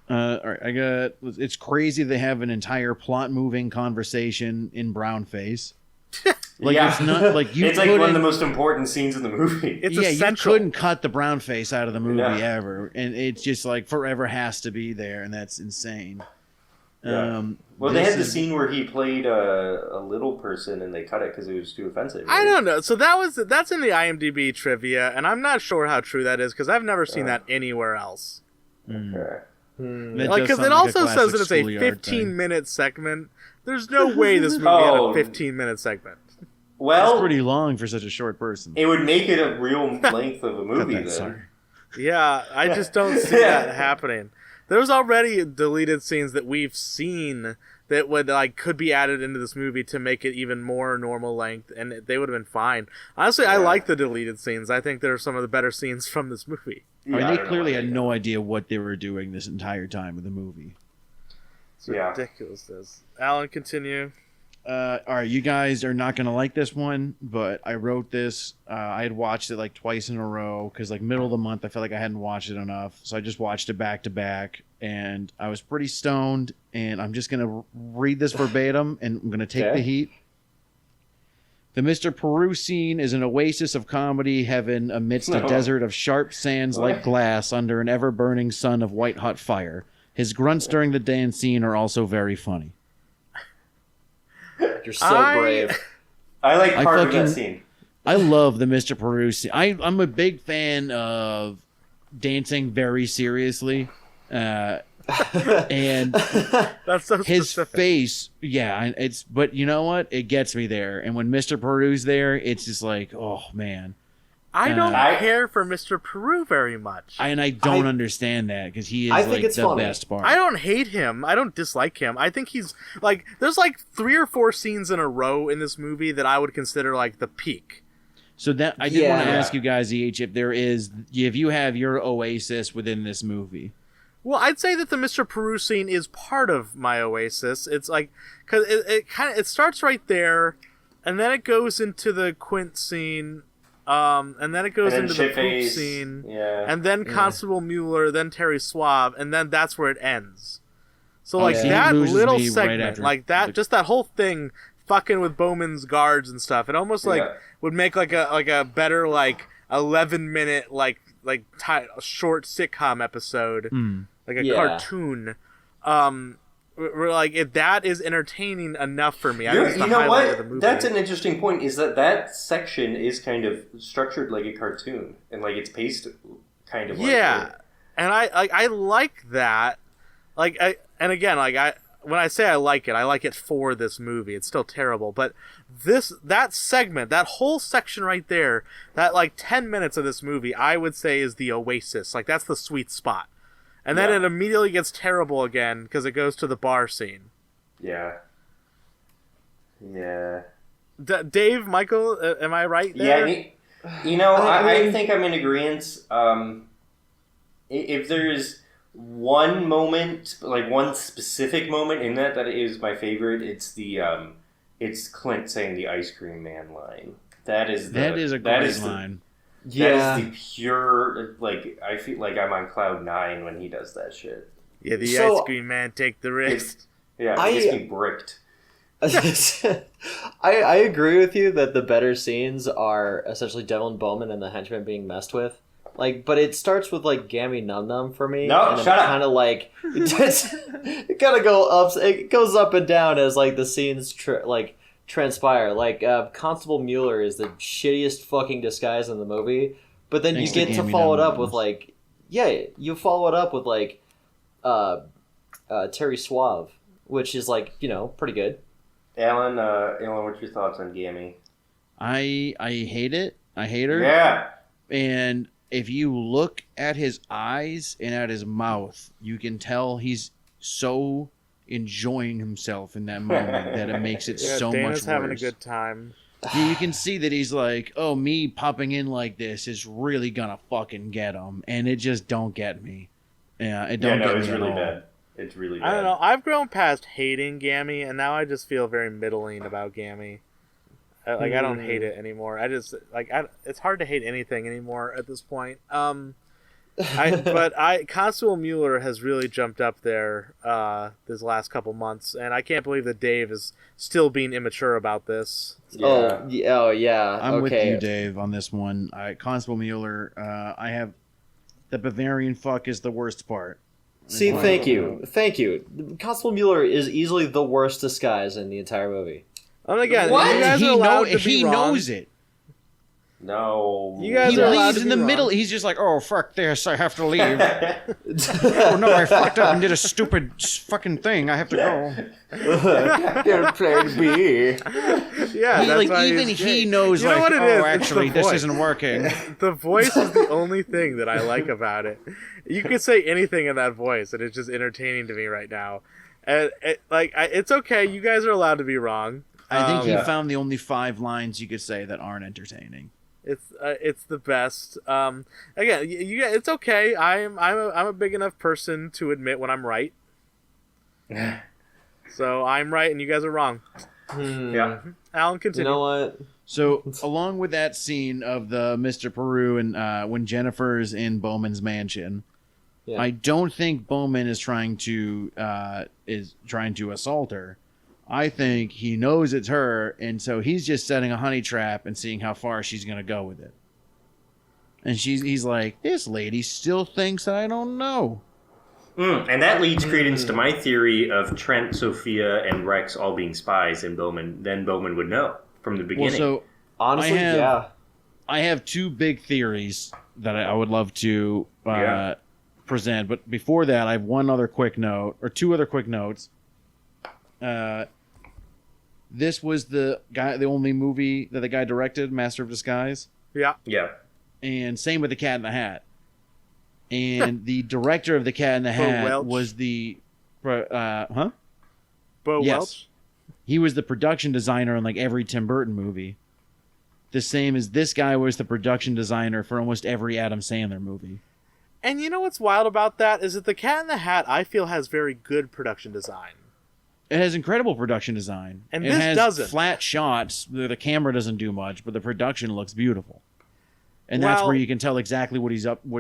All right, it's crazy they have an entire plot moving conversation in brown face. Like it's not like it's like one of the most important scenes in the movie. It's essential. You couldn't cut the brown face out of the movie ever, and it's just like forever has to be there, and that's insane. Yeah. Well, they had the scene where he played a little person, and they cut it because it was too offensive. Right? I don't know. So that's in the IMDb trivia, and I'm not sure how true that is because I've never seen that anywhere else. Okay. Because it also says that it's a 15-minute segment. There's no way this movie had a 15-minute segment. Well, it's pretty long for such a short person. It would make it a real length of a movie then. Sorry. Yeah, I just don't see that happening. There's already deleted scenes that we've seen that would could be added into this movie to make it even more normal length, and they would have been fine. Honestly, I like the deleted scenes. I think they're some of the better scenes from this movie. They clearly had no idea what they were doing this entire time with the movie. It's ridiculous. Alan, continue. All right, you guys are not going to like this one, but I wrote this. I had watched it like twice in a row because like middle of the month I felt like I hadn't watched it enough. So I just watched it back to back, and I was pretty stoned, and I'm just going to read this verbatim, and I'm going to take the heat. The Mr. Peru scene is an oasis of comedy heaven amidst a desert of sharp sands like glass under an ever-burning sun of white-hot fire. His grunts during the dance scene are also very funny. You're so brave. I like part of that scene. I love the Mr. Peru scene. I'm a big fan of dancing very seriously. And that's so his specific. face, but you know what? It gets me there. And when Mr. Peru's there, it's just like, oh man. I don't care for Mr. Peru very much. I don't understand that because he is the best part. I don't hate him. I don't dislike him. I think he's there's 3 or 4 scenes in a row in this movie that I would consider the peak. So that I did want to ask you guys each if you have your oasis within this movie. Well, I'd say that the Mr. Peru scene is part of my Oasis. It's like, because it starts right there, and then it goes into the Quint scene, and then it goes into the poop scene, and then Constable Mueller, then Terry Suave, and then that's where it ends. So like that little segment, like that, just that whole thing, fucking with Bowman's guards and stuff, it almost like would make like a better like 11-minute short sitcom episode. Like a cartoon, where like that is entertaining enough for me. You know what? That's an interesting point. Is that section is kind of structured like a cartoon, and like it's paced kind of like and I like that. Like when I say I like it for this movie. It's still terrible, but that segment, that whole section right there, that like 10 minutes of this movie, I would say is the Oasis. Like that's the sweet spot. And then it immediately gets terrible again because it goes to the bar scene. Yeah. Dave, Michael, am I right there? Yeah, I think I'm in agreement. If there's one moment, like one specific moment in that is my favorite, it's Clint saying the ice cream man line. That is a great line. That is the pure, like, I feel like I'm on cloud 9 when he does that shit. Yeah, the ice cream man, take the risk. It gets me bricked. I agree with you that the better scenes are essentially Devlin Bowman and the henchman being messed with. Like, but it starts with, like, Gammy Num Num for me. No, and shut up. Kind of like, it kind of goes up and down as, like, the scenes, transpire. Like, Constable Mueller is the shittiest fucking disguise in the movie, but then you get to follow it up with like Terry Suave, which is like, pretty good. Alan, what's your thoughts on Gammy? I hate it. I hate her. Yeah. And if you look at his eyes and at his mouth, you can tell he's so enjoying himself in that moment that it makes it so much worse. Dana's having a good time. You can see that he's like, oh, me popping in like this is really gonna fucking get him, and it just don't get me. Yeah, it don't get me at all. Bad. It's really bad. I don't know. I've grown past hating Gammy, and now I just feel very middling about Gammy. I don't hate it anymore. I just it's hard to hate anything anymore at this point. Constable Mueller has really jumped up there this last couple months, and I can't believe that Dave is still being immature about this. Yeah. Oh yeah. I'm with you, Dave, on this one. Constable Mueller. I have the Bavarian fuck is the worst part. See, thank you. Constable Mueller is easily the worst disguise in the entire movie. And again, you guys are allowed to be wrong. He knows it. No. You guys are allowed to be in the middle. He's just like, oh, fuck this. I have to leave. Oh, no, I fucked up and did a stupid fucking thing. I have to go. You're playing B. Yeah, that's why even he knows, you know what it is? Actually, this isn't working. The voice is the only thing that I like about it. You could say anything in that voice, and it's just entertaining to me right now. And it's okay. You guys are allowed to be wrong. I think he found the only 5 lines you could say that aren't entertaining. It's the best. Again, it's okay. I'm a big enough person to admit when I'm right. So I'm right and you guys are wrong. Yeah. Alan, continue. You know what? So along with that scene of the Mr. Peru and when Jennifer's in Bowman's mansion, I don't think Bowman is trying to assault her. I think he knows it's her, and so he's just setting a honey trap and seeing how far she's going to go with it. And he's like, this lady still thinks I don't know. And that leads credence to my theory of Trent, Sophia, and Rex all being spies, and then Bowman would know from the beginning. Well, so honestly, I have 2 big theories that I would love to present, but before that, I have 2 other quick notes. This was the only movie that the guy directed, Master of Disguise. Yeah. Yeah. And same with The Cat in the Hat. And the director of The Cat in the Hat was the Bo Welch? He was the production designer on like every Tim Burton movie. The same as this guy was the production designer for almost every Adam Sandler movie. And you know what's wild about that is that The Cat in the Hat, I feel, has very good production design. It has incredible production design. And it this has doesn't. flat shots. The camera doesn't do much, but the production looks beautiful. And that's Well, where you can tell exactly what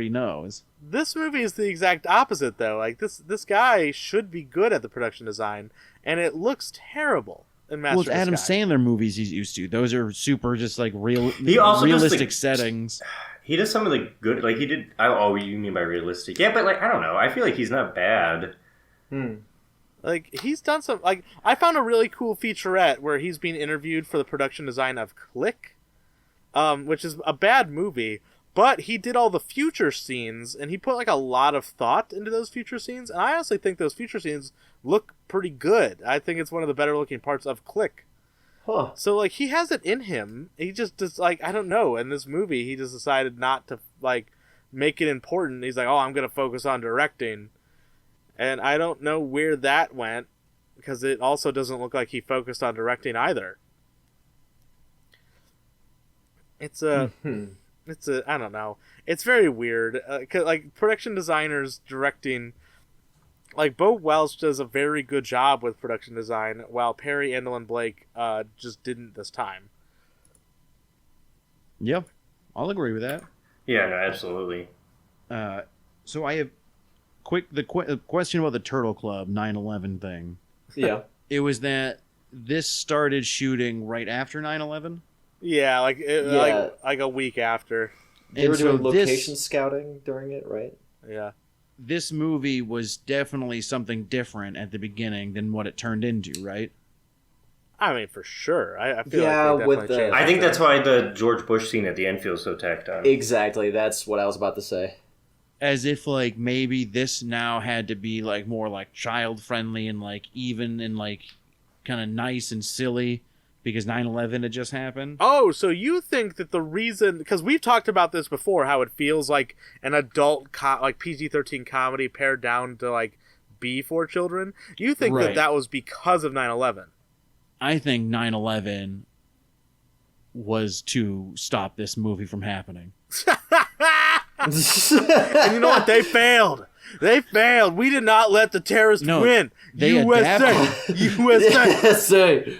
he knows. This movie is the exact opposite, though. Like, this guy should be good at the production design, and it looks terrible in Master Well, it's of Adam Disguise. Sandler movies he's used to. Those are super just like He also does realistic settings. He does some of the good, like he did. Oh, you mean by realistic? Yeah, but like I don't know. I feel like he's not bad. Like, he's done some... Like, I found a really cool featurette where he's being interviewed for the production design of Click, which is a bad movie, but he did all the future scenes, and he put, like, a lot of thought into those future scenes, and I honestly think those future scenes look pretty good. I think it's one of the better-looking parts of Click. Huh. So, like, he has it in him. He just does, like, I don't know. In this movie, he just decided not to, like, make it important. He's like, oh, I'm going to focus on directing. And I don't know where that went, because it also doesn't look like he focused on directing either. It's a, I don't know. It's very weird. 'Cause, like, production designers directing, like, Bo Welch does a very good job with production design, while Perry Andalyn Blake just didn't this time. Yep, I'll agree with that. Yeah, no, absolutely. So I have question about the Turtle Club 9/11 thing. Yeah. It was that this started shooting right after 9/11. Yeah, like like a week after. They were And so doing location scouting during it, right? Yeah. this movie was definitely something different at the beginning than what it turned into, right? I mean, for sure. I feel Yeah, like they with definitely the- changed I think that. that's why the George Bush scene at the end feels so tacked on. Exactly. That's what I was about to say. As if like maybe this now had to be like more like child friendly and like even and like kind of nice and silly because 9/11 had just happened. Oh, so you think that the reason, because we've talked about this before, how it feels like an adult like PG-13 comedy pared down to like be for children. You think Right. that was because of 9/11? I think 9/11 was to stop this movie from happening. And you know what? They failed. They failed. We did not let the terrorists No, win. they USA. adapted. USA.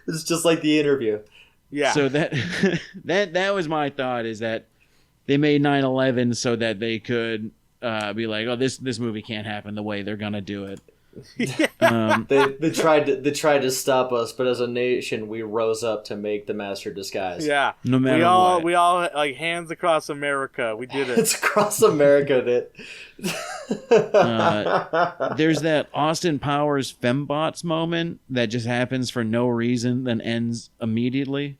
It's just like the interview. Yeah. So that that was my thought, is that they made 9/11 so that they could be like, oh, this movie can't happen the way they're gonna do it. They tried to stop us, but as a nation, we rose up to make the master disguise. Yeah. No matter what. We all like hands across America. We did it. It's across America that. There's that Austin Powers fembots moment that just happens for no reason, then ends immediately.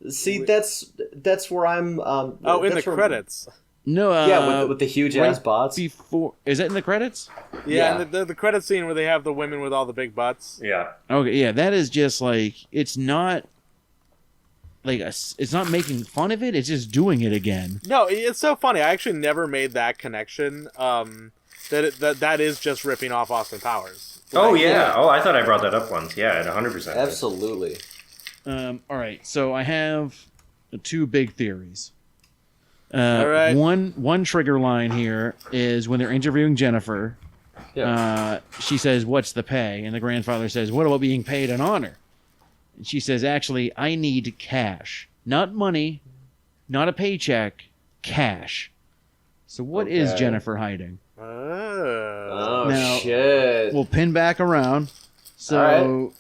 See, that's where I'm. Oh, in the that's where- credits. No, Yeah, with the huge right ass bots. before, is that in the credits? Yeah, Yeah. and the credit scene where they have the women with all the big butts. Yeah. Okay, yeah, that is just like, it's not like it's not making fun of it. It's just doing it again. No, it's so funny. I actually never made that connection. That is just ripping off Austin Powers. Oh, Like, yeah. Oh, I thought I brought that up once. Yeah, 100%. Absolutely. All right, so I have two big theories. All right. One trigger line here is when they're interviewing Jennifer. Yeah. She says, "What's the pay?" And the grandfather says, "What about being paid in honor?" And she says, "Actually, I need cash, not money, not a paycheck, cash." So what is Okay. Jennifer hiding? Oh. Oh Now- shit! We'll pin back around. So All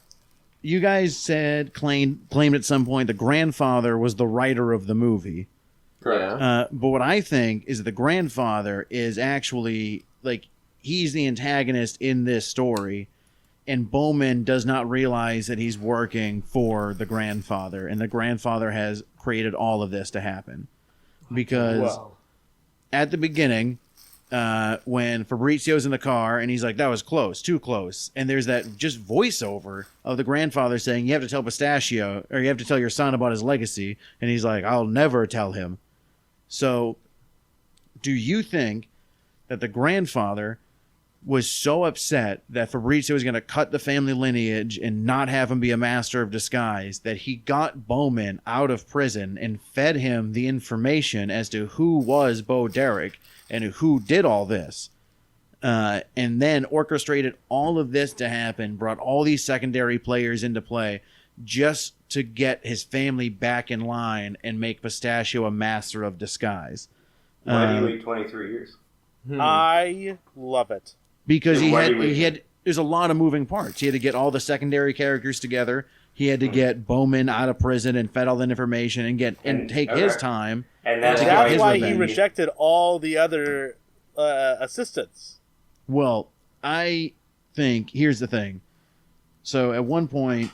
you guys claimed at some point the grandfather was the writer of the movie. Correct. But what I think is the grandfather is actually, like, he's the antagonist in this story, and Bowman does not realize that he's working for the grandfather, and the grandfather has created all of this to happen. Because at the beginning, when Fabrizio's in the car, and he's like, that was close, too close, and there's that just voiceover of the grandfather saying, you have to tell Pistachio, or you have to tell your son about his legacy, and he's like, I'll never tell him. So, do you think that the grandfather was so upset that Fabrizio was going to cut the family lineage and not have him be a master of disguise that he got Bowman out of prison and fed him the information as to who was Bo Derek and who did all this. And then orchestrated all of this to happen, brought all these secondary players into play just to get his family back in line and make Pistachio a master of disguise. Why do you wait 23 years? I love it. Because he had there's a lot of moving parts. He had to get all the secondary characters together. He had to get Bowman out of prison and fed all that information and take his time. And that's why he rejected all the other assistants. Well, I think here's the thing. So at one point,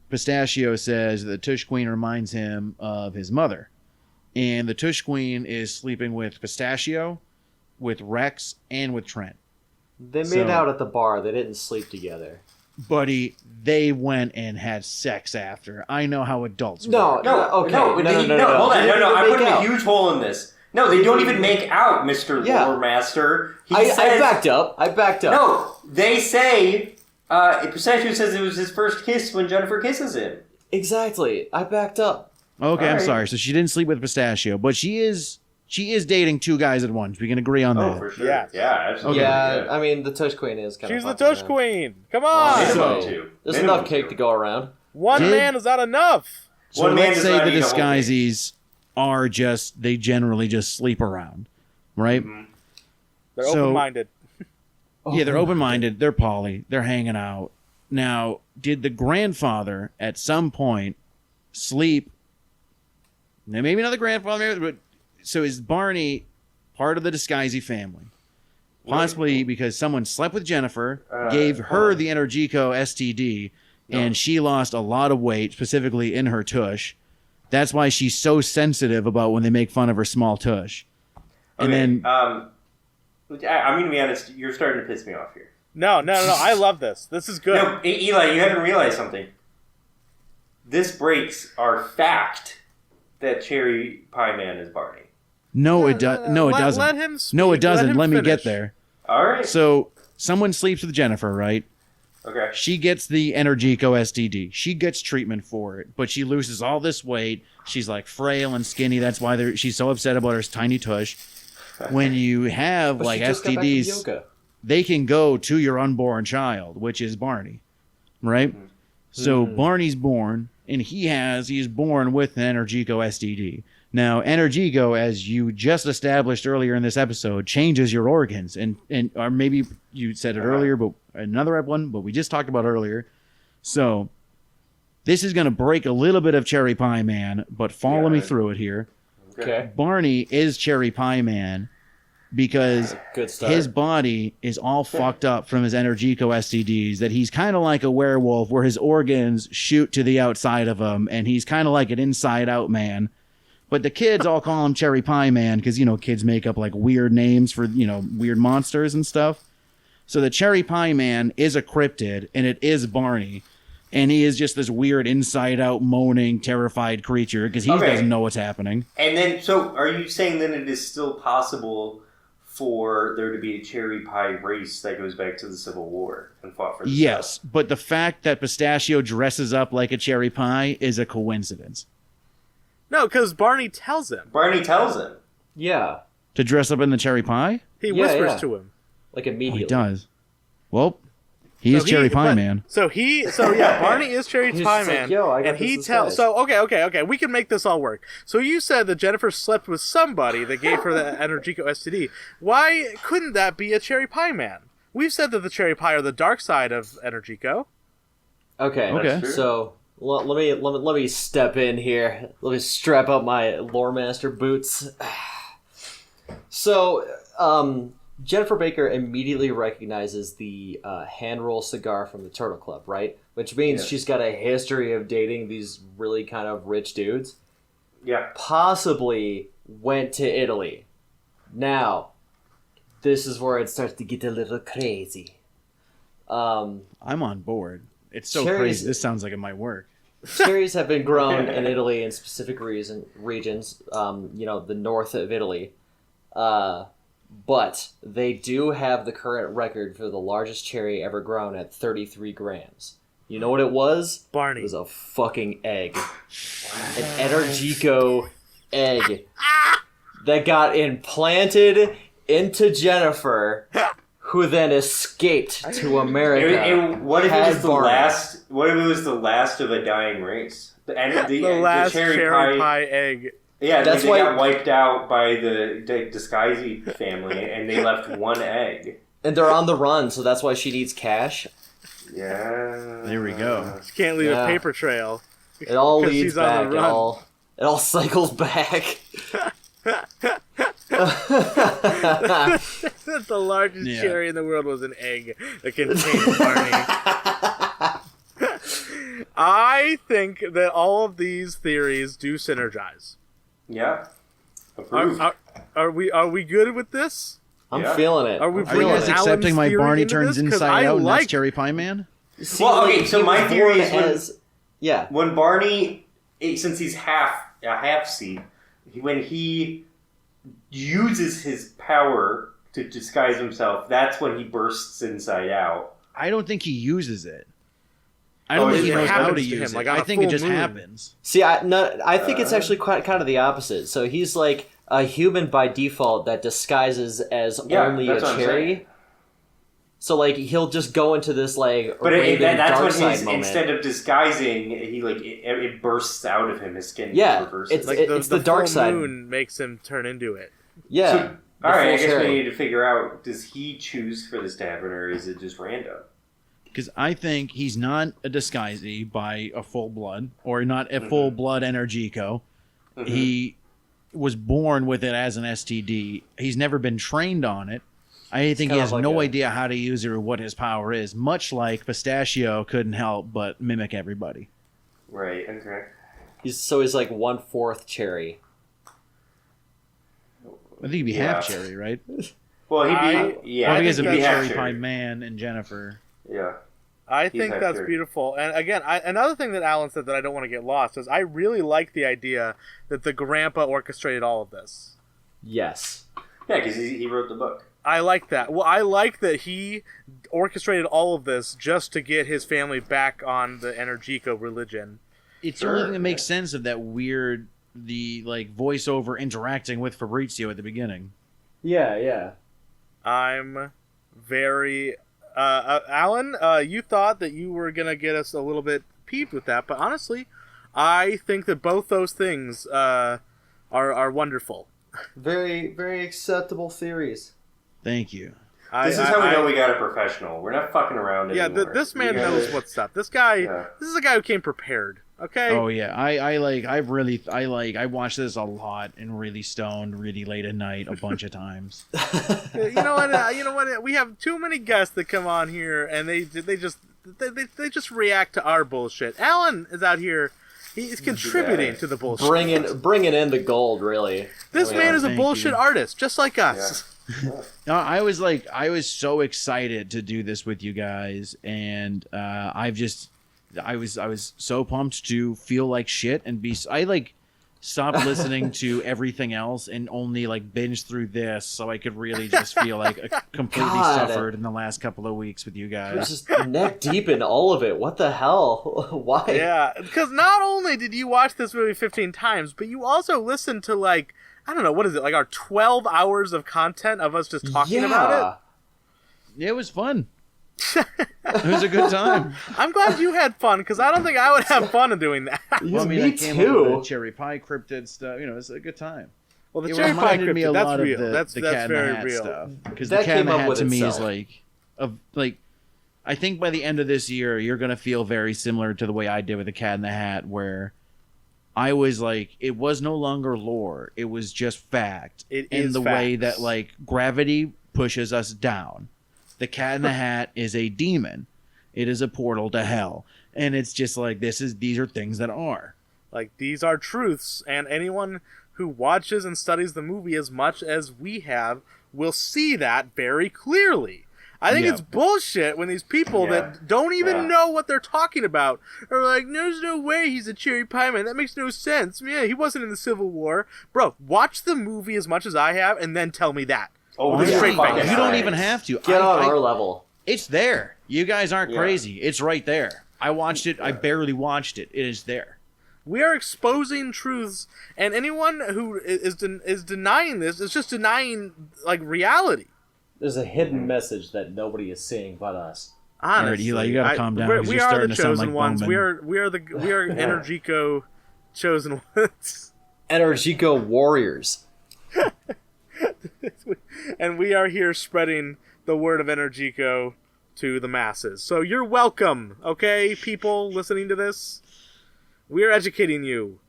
Pistachio says the Tush Queen reminds him of his mother. And the Tush Queen is sleeping with Pistachio, with Rex, and with Trent. They made out at the bar. They didn't sleep together. Buddy, they went and had sex after. I know how adults work. No, hold on. I'm putting a huge hole in this. No, they don't even make out, Mr. Lore Master. I backed up. No, they say, Pistachio says it was his first kiss when Jennifer kisses him. Exactly. I backed up. Okay, I'm sorry. So she didn't sleep with Pistachio, but she is dating two guys at once. We can agree on that. Oh, for sure. Yeah, absolutely. Yeah, I mean, the Tush Queen is kind of. She's the Tush Queen. Come on. There's enough cake to go around. One man is not enough. So let's say the disguisees are they generally just sleep around, right? Mm-hmm. They're open-minded. Yeah, they're open-minded. They're poly. They're hanging out. Now, did the grandfather at some point sleep? Now, maybe not the grandfather, but so is Barney part of the disguisey family? Possibly because someone slept with Jennifer, gave her the Energico STD, and she lost a lot of weight, specifically in her tush. That's why she's so sensitive about when they make fun of her small tush. And then, I'm going to be honest. You're starting to piss me off here. No. I love this. This is good. No, Eli, you haven't realized something. This breaks our fact that Cherry Pie Man is Barney. No, it doesn't. Let him speak. No, it doesn't. Let me finish. get there. All right. So someone sleeps with Jennifer, right? Okay. She gets the Energico STD. She gets treatment for it, but she loses all this weight. She's like frail and skinny. That's why she's so upset about her tiny tush. When you have like STDs, they can go to your unborn child, which is Barney, right? Mm-hmm. So Barney's born, and he's born with an Energico STD. Now, Energico, as you just established earlier in this episode, changes your organs, and or maybe you said it earlier, but another one, but we just talked about earlier. So this is going to break a little bit of Cherry Pie Man, but follow me through it here. Okay. Barney is Cherry Pie Man because his body is all fucked up from his Energico STDs, that he's kind of like a werewolf where his organs shoot to the outside of him, and he's kind of like an inside-out man. But the kids all call him Cherry Pie Man because, kids make up like weird names for, weird monsters and stuff. So the Cherry Pie Man is a cryptid, and it is Barney. And he is just this weird inside-out moaning, terrified creature because he doesn't know what's happening. And then, so are you saying that it is still possible for there to be a Cherry Pie race that goes back to the Civil War and fought for the Yes, but the fact that Pistachio dresses up like a cherry pie is a coincidence. No, because Barney tells him. Yeah. To dress up in the cherry pie? He whispers to him. Like immediately. He does. Well, he is Cherry Pie Man. Barney is Cherry Pie Man. Like, yo, I got and he tells. So, okay. We can make this all work. So you said that Jennifer slept with somebody that gave her the Energico STD. Why couldn't that be a Cherry Pie Man? We've said that the Cherry Pie are the dark side of Energico. Okay. So let me step in here. Let me strap up my Lore Master boots. So, Jennifer Baker immediately recognizes the hand roll cigar from the Turtle Club, right? Which means she's got a history of dating these really kind of rich dudes. Yeah. Possibly went to Italy. Now, this is where it starts to get a little crazy. I'm on board. It's so crazy. This sounds like it might work. Cherries have been grown in Italy in specific regions, the north of Italy. But they do have the current record for the largest cherry ever grown at 33 grams. You know what it was? Barney. It was a fucking egg. An Energico egg that got implanted into Jennifer, who then escaped to America. What if it was the Barney. last? What if it was the last of a dying race? The last cherry pie egg. Yeah, That's they why- got wiped out by the Disguisey family, and they left one egg. And they're on the run, so that's why she needs cash. Yeah. There we go. She can't leave Yeah. a paper trail. It all 'Cause leads she's on back. the It run. all cycles back. The largest Yeah. cherry in the world was an egg that contained Barney. I think that all of these theories do synergize. Yeah. Approved. Are we good with this? I'm Yeah. feeling it. Are we I'm Are you feeling guys it. Alan's accepting my theory Barney into turns this? 'Cause inside I out and like- that's Cherry Pie Man? See, Well, okay, like, so he my was theory born is when- as- yeah. When Barney, since he's a half-seed, when he uses his power to disguise himself, that's when he bursts inside out. I don't think he uses it. I Oh, don't think it he knows how to happens to use him, it. like on I a think it full just moon. happens. See, I think it's actually quite kind of the opposite. So he's like a human by default that disguises as Yeah, only a that's what I'm cherry. saying. So like he'll just go into this like But Raven that's dark when side moment. instead of disguising, he it bursts out of him. His skin Yeah, reverses. it's- Like the the dark full side. moon makes him turn into it. Yeah. So, the all right, I full guess cherry. we need to figure out: does he choose for this to happen, or is it just random? Because I think he's not a disguisee by a full blood, or not a full blood Energico. Mhm. He was born with it as an STD. He's never been trained on it. I think he kind has of like no a- idea how to use it or what his power is. Much like Pistachio couldn't help but mimic everybody. Right. Okay. He's like 1/4 cherry. I think he'd be Yeah. half cherry, right? Well, he'd I- be yeah. Well, I he has think a he'd be half cherry cherry. pie man and Jennifer. Yeah. I He's think half that's cherry. beautiful. And again, another thing that Alan said that I don't want to get lost is I really like the idea that the grandpa orchestrated all of this. Yes. Yeah, because he wrote the book. I like that. Well, I like that he orchestrated all of this just to get his family back on the Energico religion. It's Sure, the only thing that makes yeah. sense of that weird, the like voiceover interacting with Fabrizio at the beginning. Yeah, yeah. I'm very... Alan, you thought that you were going to get us a little bit peeved with that, but honestly, I think that both those things are wonderful. Very, very acceptable theories. Thank you. This is how we know we got a professional. We're not fucking around Yeah, anymore. this man We gotta- knows what's up. This guy, Yeah. this is a guy who came prepared. Okay. Oh yeah, I watched this a lot and really stoned, really late at night, a bunch of times. You know what? You know what? We have too many guests that come on here, and they just react to our bullshit. Alan is out here. He's contributing to the bullshit. Bringing in the gold, really. This man is a Thank bullshit you. artist, just like us. No, I was so excited to do this with you guys, and I was so pumped to feel like shit and stopped listening to everything else and only like binge through this so I could really just feel like I completely God. suffered in the last couple of weeks with you You're guys. just neck deep in all of it. What the hell? Why? Yeah, because not only did you watch this movie 15 times, but you also listened to like, I don't know, what is it, like our 12 hours of content of us just talking about Yeah, it was fun. It was a good time. it. I'm glad you had fun, because I don't think I would have fun in doing that. Well, I mean, Me I came up with too. the cherry pie cryptid stuff. You know, it's a good time. Well, the It cherry pie reminded me a cryptid, lot that's of real. the, That's the Cat in the very Hat real. stuff. Because That the Cat in came the up Hat with to me itself. is like, I think by the end of this year, you're gonna feel very similar to the way I did with the Cat in the Hat, where I was like, it was no longer lore; it was just fact. It in is the way facts. that like gravity pushes us down. The Cat in the Hat is a demon. It is a portal to hell, and it's just like these are things that are. Like, these are truths, and anyone who watches and studies the movie as much as we have will see that very clearly. I think Yeah. it's bullshit when these people Yeah. that don't even Yeah. know what they're talking about are like, there's no way he's a cherry pie man. That makes no sense. Yeah, he wasn't in the Civil War. Bro, watch the movie as much as I have and then tell me that. Oh, Honestly, straight face. you don't even have to. Get on our level. It's there. You guys aren't Yeah. crazy. It's right there. I watched it. I barely watched it. It is there. We are exposing truths, and anyone who is denying this is just denying like reality. There's a hidden message that nobody is seeing but us. Honestly, Eli, you gotta calm down, 'cause We you're are starting the to sound chosen like ones. Bowman. We are Energico chosen ones, Energico warriors. and we are here spreading the word of Energico to the masses. So you're welcome, okay, people listening to this. We are educating you.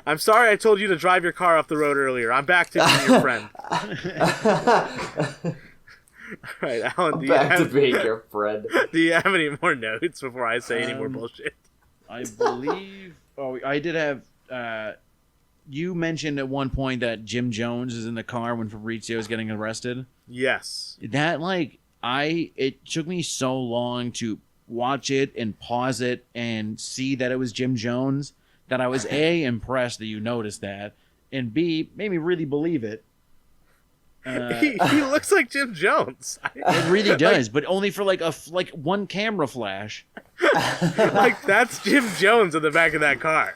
I'm sorry I told you to drive your car off the road earlier. I'm back to being your friend. All right, Alan, Back to being your friend. do you have any more notes before I say any more bullshit? I believe. Oh, I did have. You mentioned at one point that Jim Jones is in the car when Fabrizio is getting arrested. Yes. That it took me so long to watch it and pause it and see that it was Jim Jones that I was A, impressed that you noticed that, and B, made me really believe it. He looks like Jim Jones. It really does, but only for like one camera flash. Like that's Jim Jones in the back of that car.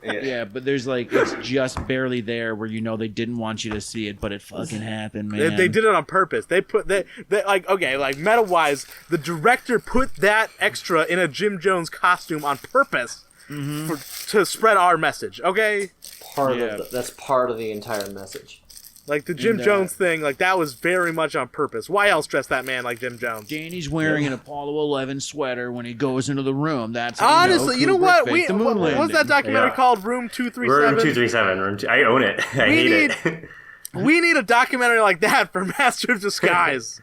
Yeah, but there's it's just barely there where they didn't want you to see it, but it fucking happened, man. They did it on purpose. They meta wise, the director put that extra in a Jim Jones costume on purpose to spread our message. Okay, That's part of the entire message. like the Jim Jones thing, that was very much on purpose. Why else dress that man like Jim Jones? Danny's wearing an Apollo 11 sweater when he goes into the room. That's how Honestly, you know Kubrick what? faked the moon What was that landing. documentary called? Room 237. Room 237. I own it. I hate it. We need a documentary like that for Master of Disguise.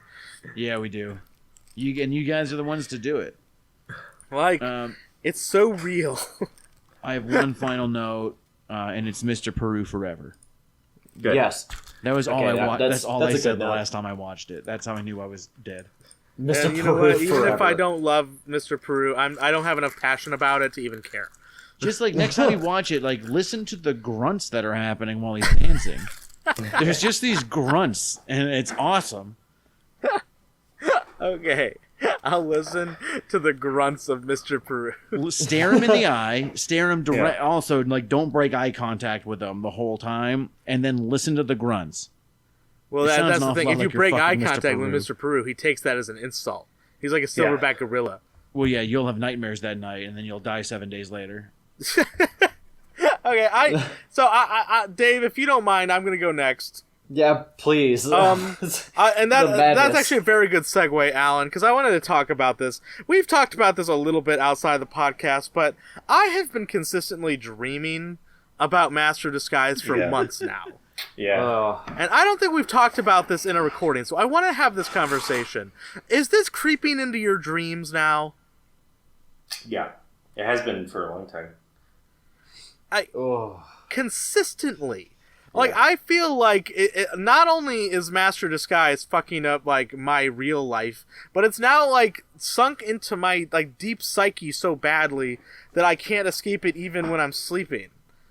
Yeah, we do. You guys are the ones to do it. It's so real. I have one final note, and it's Mr. Peru Forever. Good. Yes. That was all Okay, I watched. That's all that's I a said good the note. last time I watched it. That's how I knew I was dead. Mr. And you know Peru what? Even if I forever. don't love Mr. Peru, I don't have enough passion about it to even care. Just next time you watch it, listen to the grunts that are happening while he's dancing. There's just these grunts, and it's awesome. Okay, I'll listen to the grunts of Mr. Peru. Stare him in the eye. Stare him direct. Also, don't break eye contact with him the whole time, and then listen to the grunts. Well, It sounds that's an the awful thing. lot If you like you're break eye fucking Mr. contact with Peru. Mr. Peru, he takes that as an insult. He's like a silverback gorilla. Well, yeah, you'll have nightmares that night, and then you'll die 7 days later. Okay, Dave, if you don't mind, I'm gonna go next. Yeah, please. And that's madness. actually a very good segue, Alan, because I wanted to talk about this. We've talked about this a little bit outside the podcast, but I have been consistently dreaming about Master of Disguise for months now. Yeah. Oh. And I don't think we've talked about this in a recording, so I want to have this conversation. Is this creeping into your dreams now? Yeah. It has been for a long time. Consistently. I feel like it not only is Master Disguise fucking up my real life, but it's now sunk into my deep psyche so badly that I can't escape it even when I'm sleeping.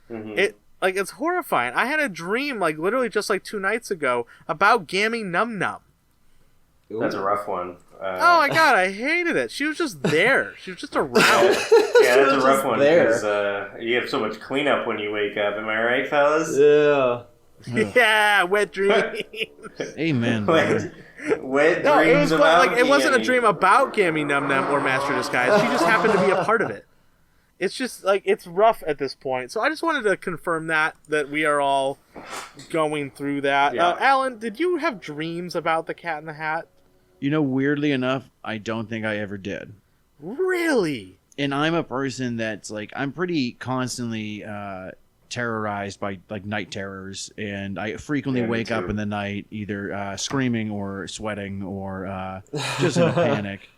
Mm-hmm. It's horrifying. I had a dream literally just 2 nights ago about Gammy Num Num. That's a rough one. Oh my god, I hated it. She was just there. She was just around. Yeah, that's a rough one there. because you have so much cleanup when you wake up. Am I right, fellas? Yeah. Yeah, wet dream. Amen. Wet No, it was dreams about it wasn't a Gammy. dream about Gammy Num Num or Master Disguise. She just happened to be a part of it. It's just it's rough at this point. So I just wanted to confirm that we are all going through that. Yeah. Alan, did you have dreams about the Cat in the Hat? Weirdly enough, I don't think I ever did. Really? And I'm a person that's I'm pretty constantly terrorized by night terrors, and I frequently Yeah, me wake up too. in the night either screaming or sweating or just in a panic.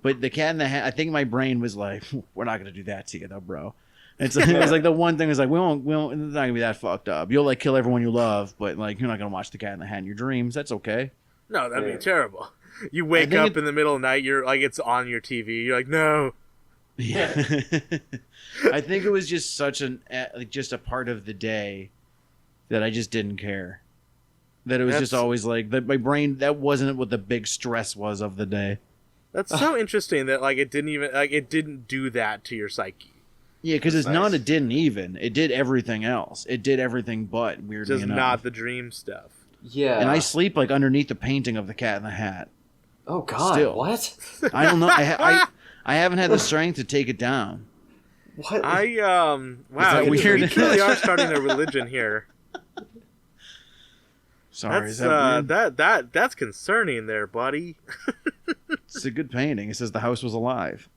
But the Cat in the Hat, I think my brain was like, "We're not gonna do that to you, though, bro." It's it was the one thing was we won't. It's not gonna be that fucked up. You'll kill everyone you love, but you're not gonna watch the Cat in the Hat in your dreams. That's okay. No, that'd Yeah. be terrible. You wake think up in the middle of the night, you're it's on your TV. You're like, no. Yeah. I think it was just such just a part of the day that I just didn't care. That it was just always like that. My brain, that wasn't what the big stress was of the day. That's so interesting that like it didn't do that to your psyche. Yeah, because it's nice. not. It didn't even. It did everything else. It did everything but weirdly Just enough. not the dream stuff. Yeah. And I sleep like underneath the painting of the Cat in the Hat. Oh God! Still. What? I don't know. I haven't had the strength to take it down. What? Wow, that weird? we truly are starting a religion here. Sorry, is that weird? That's concerning there, buddy. It's a good painting. It says the house was alive.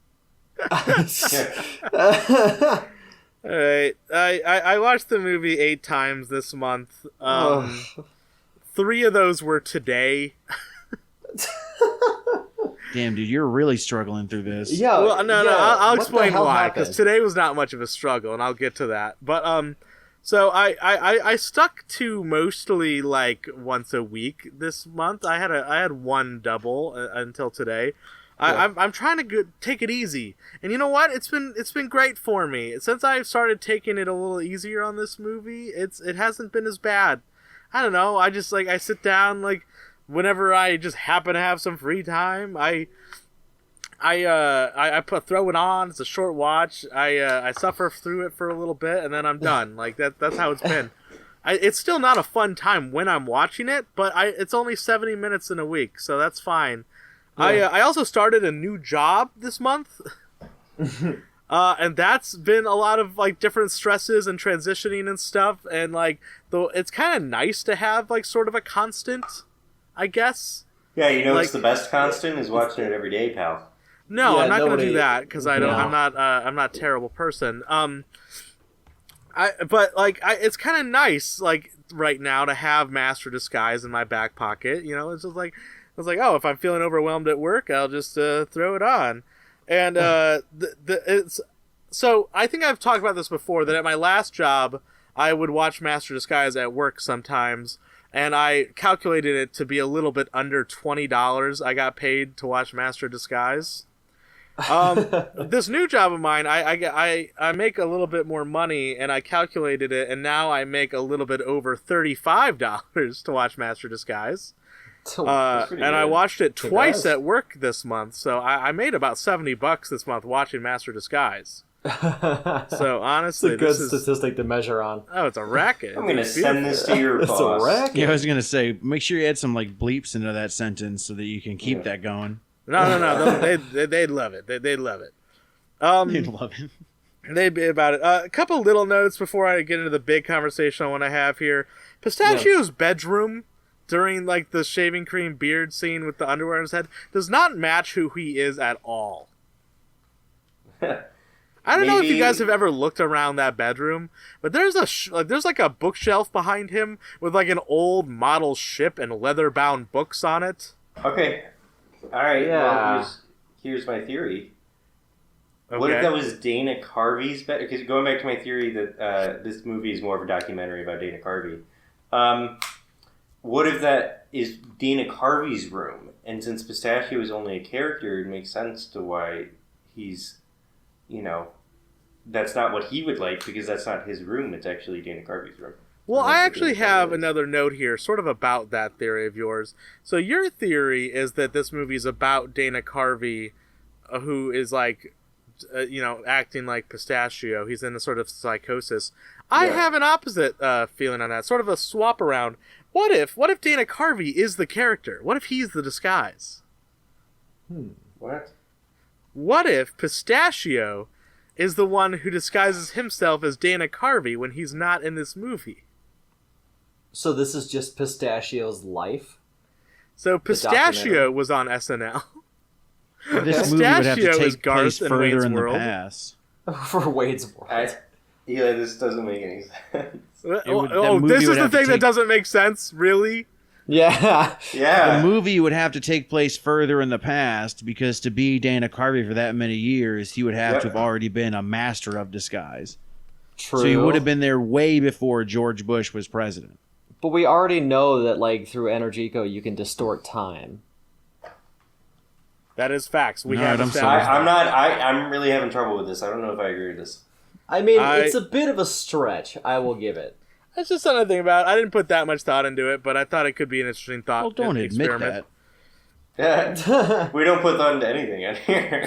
All right, I watched the movie 8 times this month. 3 of those were today. Damn, dude, you're really struggling through this. Yeah. Well, no, I'll explain why. Because Because today was not much of a struggle, and I'll get to that. But so I stuck to mostly like once a week this month. I had one double until today. I'm trying to take it easy, and you know what? It's been great for me since I've started taking it a little easier on this movie. It hasn't been as bad. I don't know. I just I sit down whenever I just happen to have some free time. I throw it on. It's a short watch. I suffer through it for a little bit, and then I'm done. That's how it's been. It's still not a fun time when I'm watching it, but it's only 70 minutes in a week, so that's fine. Yeah. I also started a new job this month, and that's been a lot of different stresses and transitioning and stuff. And though it's kind of nice to have sort of a constant, I guess. Yeah, it's the best constant is watching it every day, pal. No, Yeah, I'm not going to nobody- do that because I don't. No. I'm not a terrible person. It's kind of nice right now to have Master Disguise in my back pocket. It's just oh, if I'm feeling overwhelmed at work, I'll just throw it on. And so I think I've talked about this before, that at my last job I would watch Master Disguise at work sometimes, and I calculated it to be a little bit under $20 I got paid to watch Master Disguise. This new job of mine, I make a little bit more money, and I calculated it, and now I make a little bit over $35 to watch Master Disguise. And I watched it twice at work this month, so I made about $70 this month watching Master Disguise. So honestly, it's a good statistic to measure on. Oh, it's a racket. I'm gonna send this to your It's boss. a racket. Yeah, I was gonna say, make sure you add some bleeps into that sentence so that you can keep that going. No. They'd love it. They'd love it. You'd love it. They'd be about it. A couple little notes before I get into the big conversation I want to have here. Pistachio's bedroom during the shaving cream beard scene with the underwear on his head does not match who he is at all. I don't know if you guys have ever looked around that bedroom, but there's there's a bookshelf behind him with an old model ship and leather-bound books on it. Okay. All right. Yeah. Well, here's my theory. Okay. What if that was Dana Carvey's bed? Because going back to my theory that this movie is more of a documentary about Dana Carvey. What if that is Dana Carvey's room? And since Pistachio is only a character, it makes sense to why he's, that's not what he would like, because that's not his room. It's actually Dana Carvey's room. Well, I actually have another note here, sort of about that theory of yours. So your theory is that this movie is about Dana Carvey, who is acting like Pistachio. He's in a sort of psychosis. I have an opposite feeling on that, sort of a swap around. What if Dana Carvey is the character? What if he's the disguise? What? What if Pistachio is the one who disguises himself as Dana Carvey when he's not in this movie? So this is just Pistachio's life? So Pistachio was on SNL. This movie would have to Pistachio is take Garth place in further Wayne's in the World. past. For Wade's World. This doesn't make any sense. that This movie is would the have to thing that take- doesn't make sense, really? Yeah. Yeah. The movie would have to take place further in the past because to be Dana Carvey for that many years, he would have to have already been a master of disguise. True. So he would have been there way before George Bush was president. But we already know that through Energico you can distort time. That is facts. We All have right, I'm established sorry. that. I'm really having trouble with this. I don't know if I agree with this. I mean, it's a bit of a stretch, I will give it. It's just something to think about. I didn't put that much thought into it, but I thought it could be an interesting thought. Well, don't admit experiment. that. Yeah. We don't put thought into anything on here.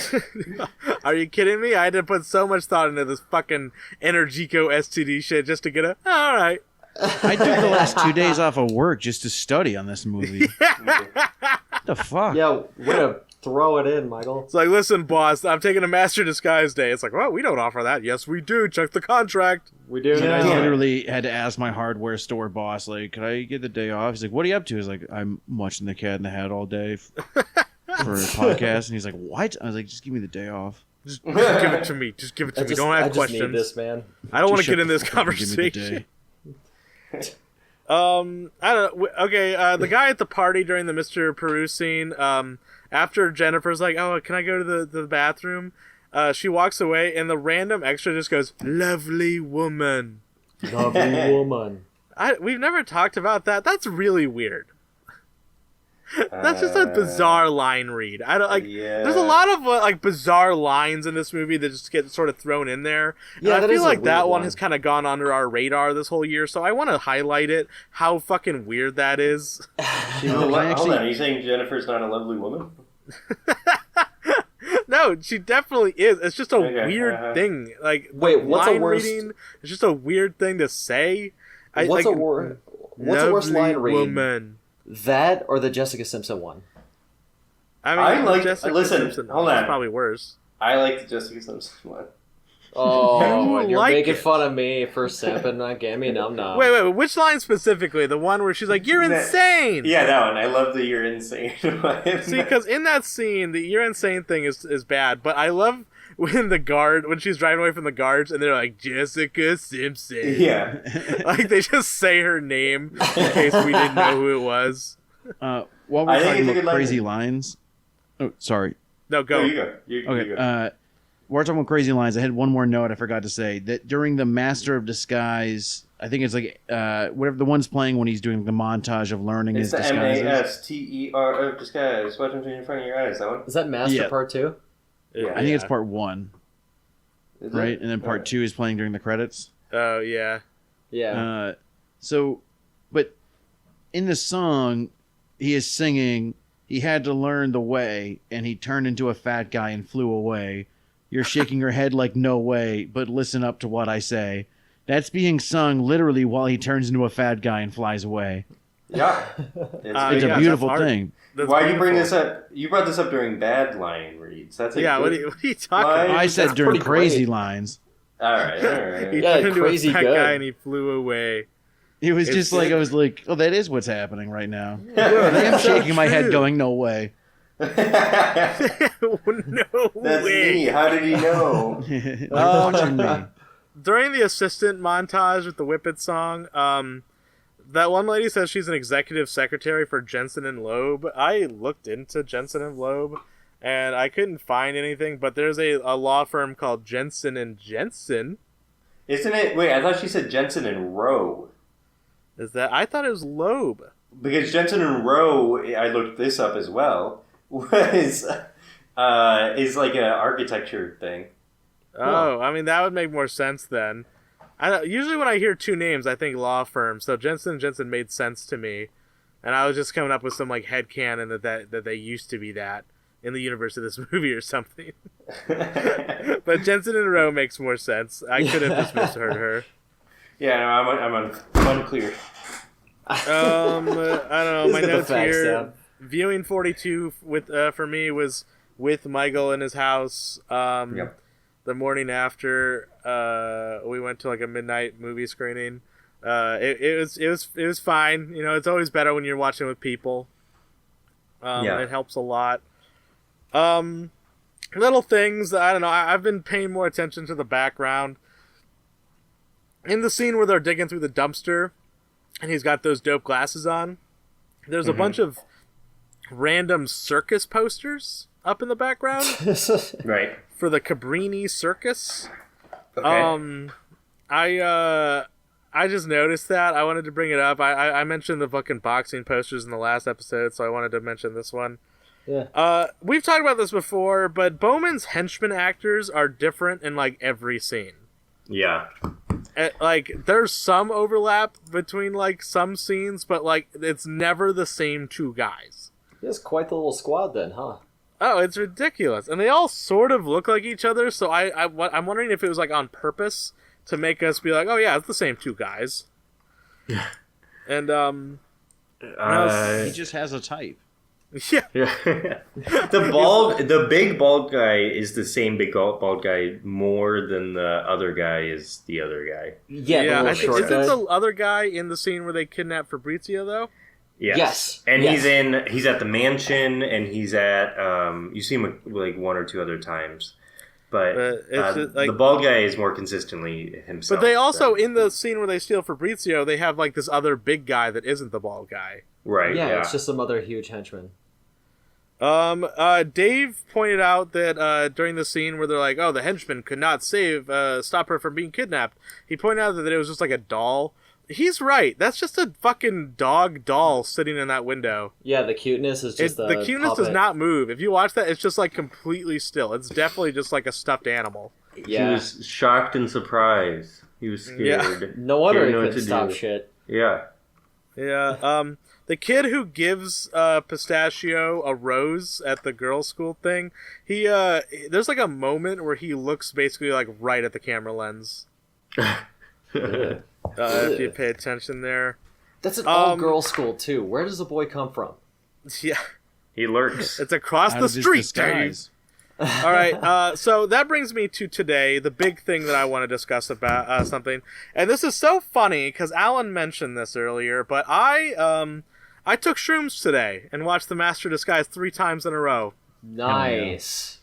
Are you kidding me? I had to put so much thought into this fucking Energico STD shit just to get a all right. I took the last 2 days off of work just to study on this movie. What the fuck? Yeah, way to throw it in, Michael. It's like, listen, boss, I'm taking a Master Disguise Day. It's like, well, we don't offer that. Yes, we do. Check the contract. We do I now. literally had to ask my hardware store boss, like, could I get the day off? He's like, what are you up to? He's like, I'm watching The Cat in the Hat all day for a podcast. And he's like, what? I was like, just give me the day off. Just give it to me. Just give it to me. Don't have questions. Need this, man. I don't want to Just get in this shut the fuck up and give me the conversation. day. I don't know. Okay, the guy at the party during the Mr. Peru scene, after Jennifer's like, oh, can I go to the bathroom? She walks away, and the random extra just goes, lovely woman. Lovely woman. We've never talked about that. That's really weird. That's just a bizarre line read. I don't like. Yeah. There's a lot of like bizarre lines in this movie that just get sort of thrown in there. Yeah, and I that is feel a like that weird one one. has kind of gone under our radar this whole year, so I want to highlight it. How fucking weird that is. Hold on, are you saying Jennifer's not a lovely woman? No, she definitely is. It's just a Okay, weird thing. Like, Wait, what's a line worse- reading? It's just a weird thing to say. What's a worse lovely line read? woman. That or the Jessica Simpson one? I mean, I like- Jessica listen, Simpson hold is on. probably worse. I like the Jessica Simpson one. Oh, You you're like making it. fun of me for simping on Gammy Num Num. Wait, which line specifically? The one where she's like, "You're That- insane." Yeah, that one. I love the "you're insane." See, because in that scene, the "you're insane" thing is bad, but I love when she's driving away from the guards and they're like, Jessica Simpson. Yeah. Like they just say her name in case we didn't know who it was. While I we're think talking it's a about good line. crazy lines. Oh, sorry. No, go. No, you go. You Okay. go. We're talking about crazy lines. I had one more note I forgot to say. That during the Master of Disguise, I think it's like whatever the one's playing when he's doing the montage of learning It's his the disguises. MASTER of disguise. Watch them in front of your eyes. That one. Is that Master Yeah. Part 2? Yeah. I think it's part 1, Is it? right? And then part 2 is playing during the credits. Oh yeah. Yeah. But in the song, he is singing, he had to learn the way, and he turned into a fat guy and flew away. You're shaking your head like no way, but listen up to what I say. That's being sung literally while he turns into a fat guy and flies away. Yeah. It's yeah, a beautiful that's art. thing. That's Why do you bring beautiful. this up? You brought this up during bad line reads. That's a Yeah, what good- are you talking Why- about? I said That's during pretty crazy great. lines. All right. All right. He Yeah, turned into crazy a fat good. guy and he flew away. It was It's- just like, I was like, oh, that is what's happening right now. Yeah. I am shaking my head true. going, no way. No That's way. me. How did he know? Watching me. During the assistant montage with the Whippet song, that one lady says she's an executive secretary for Jensen and Loeb. I looked into Jensen and Loeb, and I couldn't find anything, but there's a law firm called Jensen and Jensen. Isn't it? Wait, I thought she said Jensen and Rowe. I thought it was Loeb. Because Jensen and Rowe, I looked this up as well, is like an architecture thing. Oh, I mean, that would make more sense then. Usually when I hear two names, I think law firm, so Jensen and Jensen made sense to me. And I was just coming up with some like headcanon that they used to be that in the universe of this movie or something. But Jensen and Rowe makes more sense. I could have just misheard her. Yeah, no, I'm unclear. I don't know. He's My got the notes facts here. down. Viewing 42 with for me was with Michael in his house. Yep. The morning after we went to like a midnight movie screening. It was fine. You know, it's always better when you're watching with people. Yeah. It helps a lot. Little things. I don't know. I've been paying more attention to the background. In the scene where they're digging through the dumpster, and he's got those dope glasses on, there's a bunch of random circus posters up in the background Right. for the Cabrini Circus. Okay. I just noticed that. I wanted to bring it up. I mentioned the fucking boxing posters in the last episode, so I wanted to mention this one. Yeah. We've talked about this before, but Bowman's henchmen actors are different in like every scene. Yeah. like there's some overlap between like some scenes, but like it's never the same two guys. It's quite the little squad then, huh? Oh, it's ridiculous, and they all sort of look like each other. So I'm wondering if it was like on purpose to make us be like, oh yeah, it's the same two guys. Yeah. And he just has a type. Yeah. The big bald guy is the same big bald guy more than the other guy is the other guy. Yeah, I think isn't the other guy in the scene where they kidnap Fabrizio though? Yes. And he's at the mansion, and he's at you see him like one or two other times. But the bald guy is more consistently himself. But they also, in the scene where they steal Fabrizio, they have like this other big guy that isn't the bald guy. Right. Yeah, it's just some other huge henchman. Dave pointed out that during the scene where they're like, oh, the henchman could not stop her from being kidnapped, he pointed out that it was just like a doll. He's right. That's just a fucking dog doll sitting in that window. Yeah, the cuteness is just the cuteness puppet. does not move. If you watch that, it's just like completely still. It's definitely just like a stuffed animal. Yeah. He was shocked and surprised. He was scared. Yeah. No wonder he couldn't stop shit. Yeah. Yeah. The kid who gives Pistachio a rose at the girls' school thing, there's like a moment where he looks basically like right at the camera lens. If you pay attention there. That's an all-girls school, too. Where does the boy come from? Yeah. He lurks. It's across the street, Dave. All right, so that brings me to today, the big thing that I want to discuss about something. And this is so funny, because Alan mentioned this earlier, but I took shrooms today and watched The Master of Disguise 3 times in a row. Nice.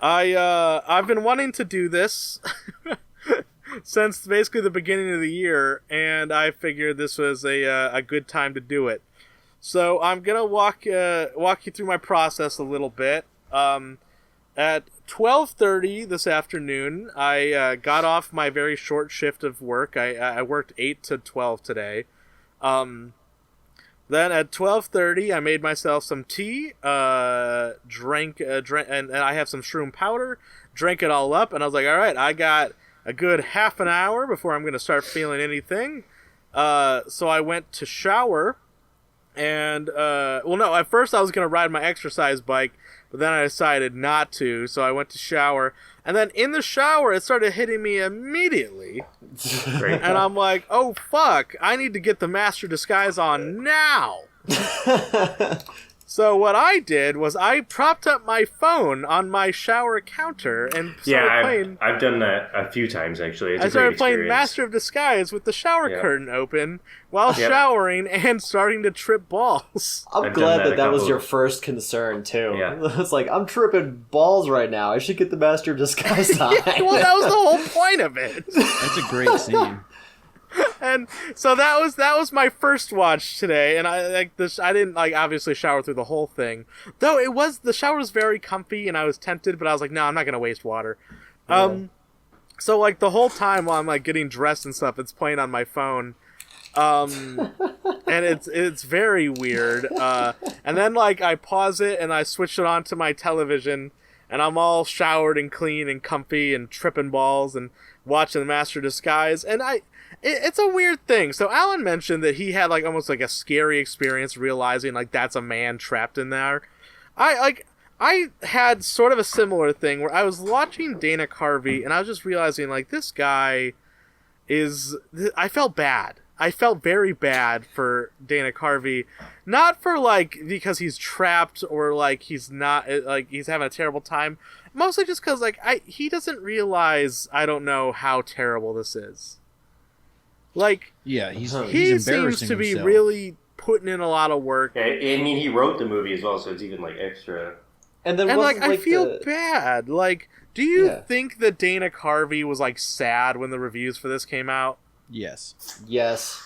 I've been wanting to do this since basically the beginning of the year, and I figured this was a good time to do it. So I'm gonna walk you through my process a little bit. At 12:30 this afternoon, I got off my very short shift of work. I worked 8 to 12 today. Then at 12:30, I made myself some tea, drank, and I have some shroom powder. Drank it all up, and I was like, all right, I got a good half an hour before I'm going to start feeling anything. So I went to shower, and, at first I was going to ride my exercise bike, but then I decided not to, so I went to shower. And then in the shower, it started hitting me immediately. Great. And I'm like, oh, fuck, I need to get the Master Disguise on now. So what I did was I propped up my phone on my shower counter and started playing. I've done that a few times actually. I started playing Master of Disguise with the shower curtain open while showering and starting to trip balls. I'm glad that was your first concern too. Yeah. It's like, I'm tripping balls right now. I should get the Master of Disguise on. Well, that was the whole point of it. That's a great scene. And so that was my first watch today, and I didn't obviously shower through the whole thing, though the shower was very comfy, and I was tempted, but I was like, no, I'm not gonna waste water. Yeah. So the whole time while I'm getting dressed and stuff, it's playing on my phone, and it's very weird. And then I pause it and I switch it on to my television, and I'm all showered and clean and comfy and tripping balls and watching the Master of Disguise, and it's a weird thing. So Alan mentioned that he had almost a scary experience realizing that's a man trapped in there. I had sort of a similar thing where I was watching Dana Carvey and I was just realizing this guy is. I felt bad. I felt very bad for Dana Carvey, not for because he's trapped or he's not he's having a terrible time. Mostly just because he doesn't realize, I don't know how terrible this is. He's he seems to be really putting in a lot of work. Yeah, I mean, he wrote the movie as well, so it's even extra. And then I feel bad. Do you think that Dana Carvey was sad when the reviews for this came out? Yes. Yes.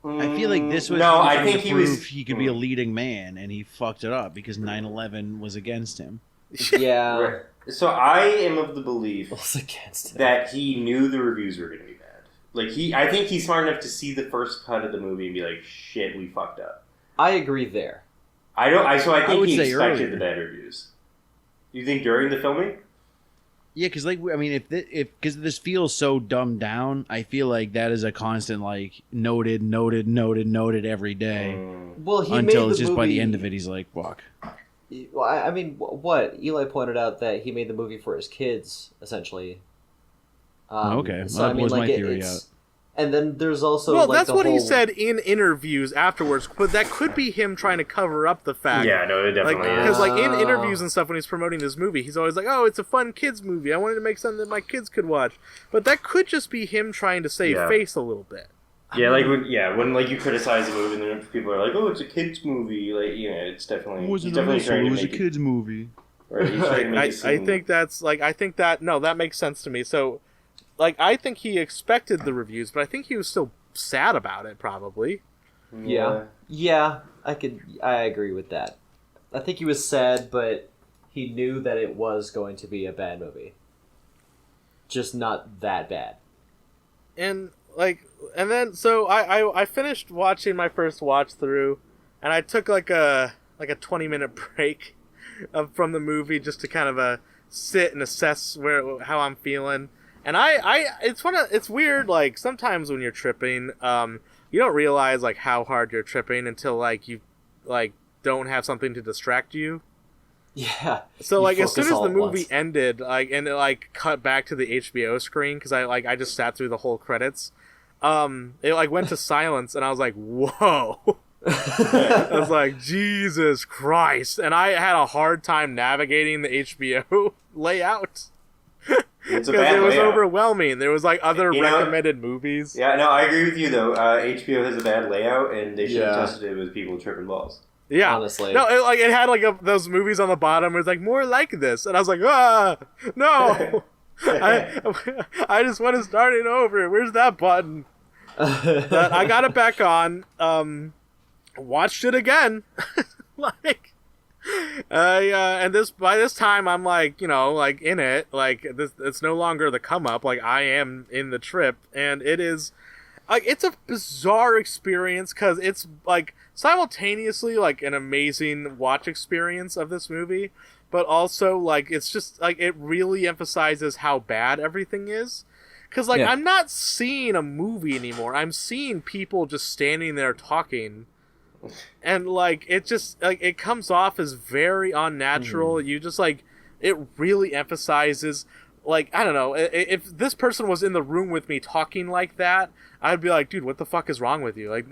I feel like this was I think he could be a leading man, and he fucked it up because 9/11 was against him. Yeah. Right. So I am of the belief against him. that he knew the reviews were going to be bad. I think he's smart enough to see the first cut of the movie and be like, "Shit, we fucked up." I agree there. I think he expected earlier. the bad reviews. You think during the filming? Yeah, because like I mean, if because this feels so dumbed down, I feel like that is a constant like noted every day. Well, he until made it's the just movie, by the end of it, he's like, "Fuck." Well, I mean, what Eli pointed out that he made the movie for his kids, essentially. Okay, So well, I that mean, blows my like theory it's. out. And then there's also well, like that's the what whole... he said in interviews afterwards, but that could be him trying to cover up the fact. Yeah, no, it definitely is. Because like in interviews and stuff when he's promoting this movie, he's always like, "Oh, it's a fun kids movie. I wanted to make something that my kids could watch." But that could just be him trying to save face a little bit. Yeah, like when like you criticize a movie and then people are like, "Oh, it's a kids movie," like it's definitely It trying to was a make kids movie. Right, he's trying to make I think that's like that makes sense to me. So, like I think he expected the reviews, but I think he was still sad about it probably. Yeah, I agree with that. I think he was sad, but he knew that it was going to be a bad movie. Just not that bad. And then so I finished watching my first watch through, and I took like a 20-minute break from the movie just to kind of sit and assess how I'm feeling. And it's weird, like sometimes when you're tripping, you don't realize like how hard you're tripping until like you like don't have something to distract you. Yeah. So like as soon as the movie ended, like and it like cut back to the HBO screen because I just sat through the whole credits. It like went to silence and I was like, whoa. I was like, Jesus Christ. And I had a hard time navigating the HBO layout. It's because it was overwhelming. There was like other recommended movies. Yeah, no, I agree with you though. HBO has a bad layout, and they should have tested it with people tripping balls. Yeah, honestly. No, it had like those movies on the bottom where it's like more like this, and I was like, no, I just want to start it over. Where's that button? But I got it back on. Watched it again, like. And by this time I'm like, like in it, like it's no longer the come up, like I am in the trip, and it is like it's a bizarre experience because it's like simultaneously like an amazing watch experience of this movie, but also like it's just like it really emphasizes how bad everything is. Because like I'm not seeing a movie anymore, I'm seeing people just standing there talking. And like it just like it comes off as very unnatural. You just like it really emphasizes like I don't know, if this person was in the room with me talking like that, I'd be like, dude, what the fuck is wrong with you? Like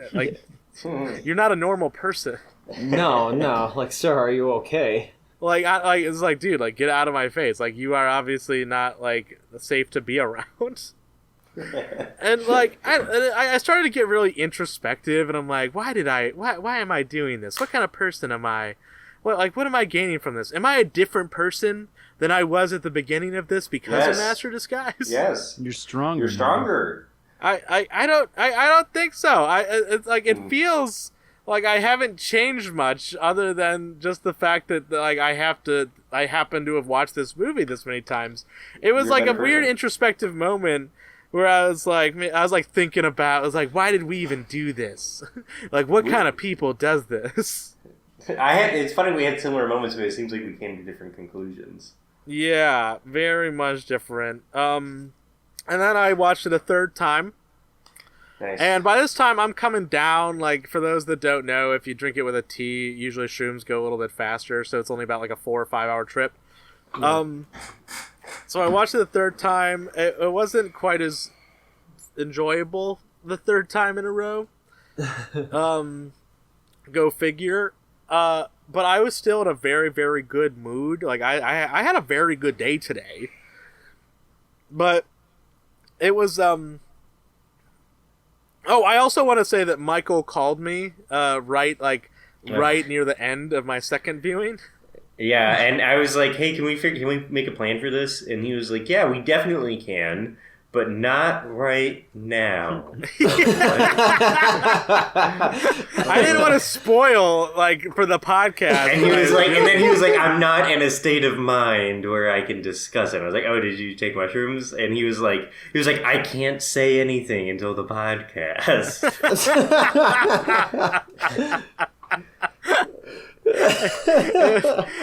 you're not a normal person. No, like sir, are you okay? Like it's like, dude, like get out of my face. Like you are obviously not like safe to be around. And like I started to get really introspective, and I'm like, why am I doing this? What kind of person am I? What am I gaining from this? Am I a different person than I was at the beginning of this because of Master Disguise? Yes, you're stronger. You're stronger. I don't think so. It's like it feels like I haven't changed much other than just the fact that like I happen to have watched this movie this many times. It was like a weird introspective moment. Where I was like thinking about, I was like, why did we even do this? Like, what kind of people does this? It's funny we had similar moments, but it seems like we came to different conclusions. Yeah, very much different. And then I watched it a third time. Nice. And by this time, I'm coming down. Like, for those that don't know, if you drink it with a tea, usually shrooms go a little bit faster, so it's only about like a 4 or 5 hour trip. So I watched it the third time. It wasn't quite as enjoyable the third time in a row. Go figure. But I was still in a very, very good mood. Like I had a very good day today. But it was Oh, I also want to say that Michael called me right near the end of my second viewing. Yeah, and I was like, "Hey, can we make a plan for this?" And he was like, "Yeah, we definitely can, but not right now." I didn't want to spoil like for the podcast. And then he was like, "I'm not in a state of mind where I can discuss it." I was like, "Oh, did you take mushrooms?" And he was like, "I can't say anything until the podcast."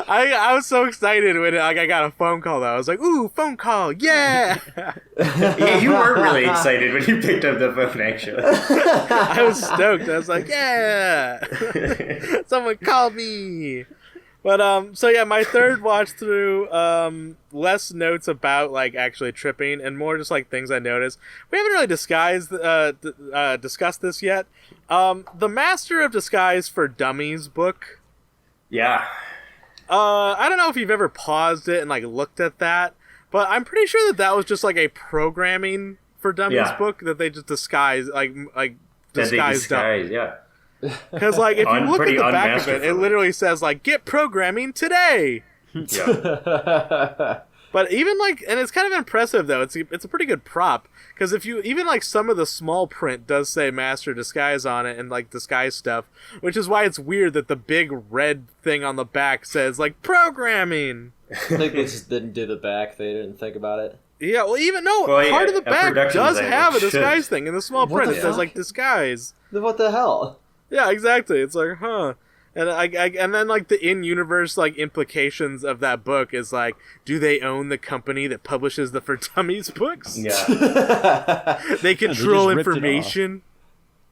I was so excited when I got a phone call though. I was like, "Ooh, phone call, yeah!" Yeah, you were really excited when you picked up the phone. Actually, I was stoked. I was like, "Yeah, someone called me." But so yeah, my third watch through, less notes about like actually tripping and more just like things I noticed. We haven't really discussed this yet. The Master of Disguise for Dummies book. yeah. I don't know if you've ever paused it and like looked at that, but I'm pretty sure that was just like a programming for dummies book that they just disguise Yeah. Because like if you look at Pretty the back of it, it unmasterfully. literally says like "Get programming today." Yeah. But even like, and it's kind of impressive though. It's a pretty good prop because if you even like some of the small print does say Master Disguise on it and like disguise stuff, which is why it's weird that the big red thing on the back says like programming. I think they just didn't do the back. They didn't think about it. Yeah, well, even no, Well, part yeah, of the a back production does designer have a should. disguise thing in the small What print. the It says fuck? like disguise. Then what the hell? Yeah, exactly. It's like, huh. And and then like the in-universe like implications of that book is like, do they own the company that publishes the For Dummies books? Yeah. They control just ripped it off. information.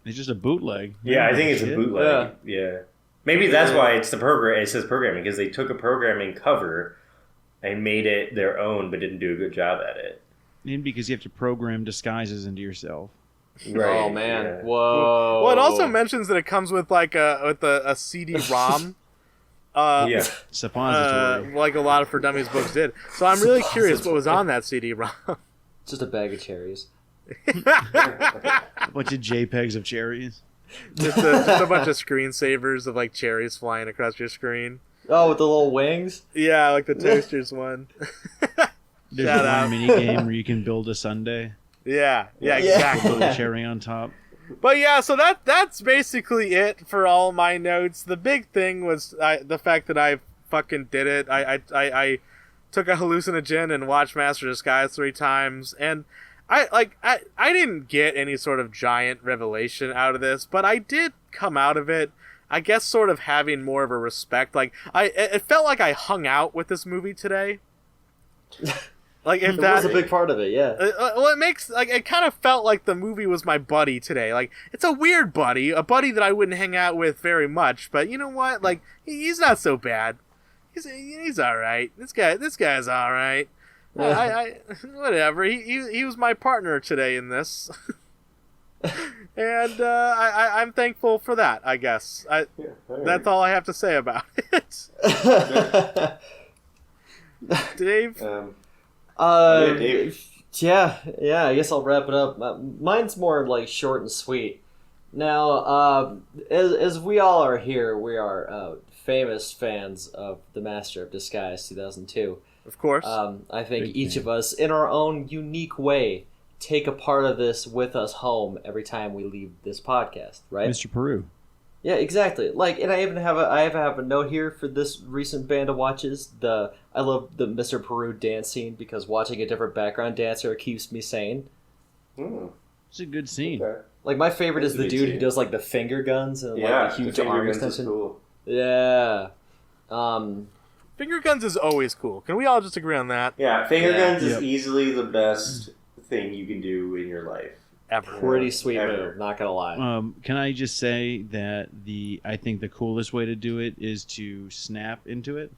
It's just a bootleg. Yeah, I think it's a Shit. bootleg. Yeah. Maybe that's why it's the program. It says programming because they took a programming cover and made it their own, but didn't do a good job at it. And because you have to program disguises into yourself. Right. Oh man! yeah. Whoa! Well, it also mentions that it comes with like a CD-ROM. Yeah. Suppository. Like a lot of For Dummies books did. So I'm really curious what was on that CD-ROM. just a bag of cherries. A bunch of JPEGs of cherries. just a bunch of screensavers of like cherries flying across your screen. Oh, with the little wings. Yeah, like the Toasters one. There's Shout one out. mini game where you can build a sundae. Yeah, Yeah. exactly. Put a cherry on top. But yeah, so that's basically it for all my notes. The big thing was the fact that I fucking did it. I took a hallucinogen and watched Master of Disguise 3 times, and I didn't get any sort of giant revelation out of this, but I did come out of it, I guess, sort of having more of a respect. Like it felt like I hung out with this movie today. Like if That was a big part of it. Yeah. well, it makes like it kind of felt like the movie was my buddy today. Like it's a weird buddy, a buddy that I wouldn't hang out with very much. But you know what? Like he's not so bad. He's all right. This guy's all right. I whatever. He was my partner today in this, and I'm thankful for that. I guess that's all I have to say about it. Dave. Dave. Yeah. I guess I'll wrap it up. Mine's more like short and sweet. Now, as we all are here, we are famous fans of The Master of Disguise 2002. Of course. I think Big each fan. of us, in our own unique way, take a part of this with us home every time we leave this podcast, right? Mr. Peru. Yeah, exactly. Like, and I even have a note here for this recent band of watches. I love the Mr. Peru dance scene because watching a different background dancer keeps me sane. It's a good scene. Okay. Like my favorite That's is a the good dude who scene. does like the finger guns and Yeah, like the huge finger arm guns is extension. cool. Yeah. Finger guns is always cool. Can we all just agree on that? Yeah, finger Yeah. guns is Yep. easily the best thing you can do in your life. Ever. Pretty sweet Ever. move, not gonna lie. Can I just say that I think the coolest way to do it is to snap into it.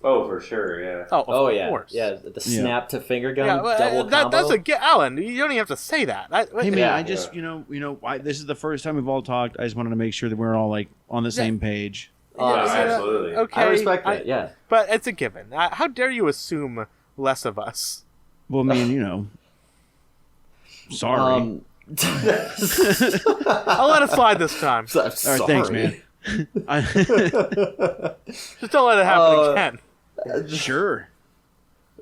Oh, for sure, yeah. Oh, of Oh yeah, course. yeah. The snap to finger gun Yeah, well, double combo. that's a get, Alan. You don't even have to say that. Hey man, Yeah. I just this is the first time we've all talked. I just wanted to make sure that we're all like on the same page. Oh, Yeah, yeah. absolutely. Okay, I respect that. Yeah. but it's a given. How dare you assume less of us? Well, I mean, sorry. I'll let it slide this time. I'm All right, sorry. thanks, man. Just don't let it happen again. Sure.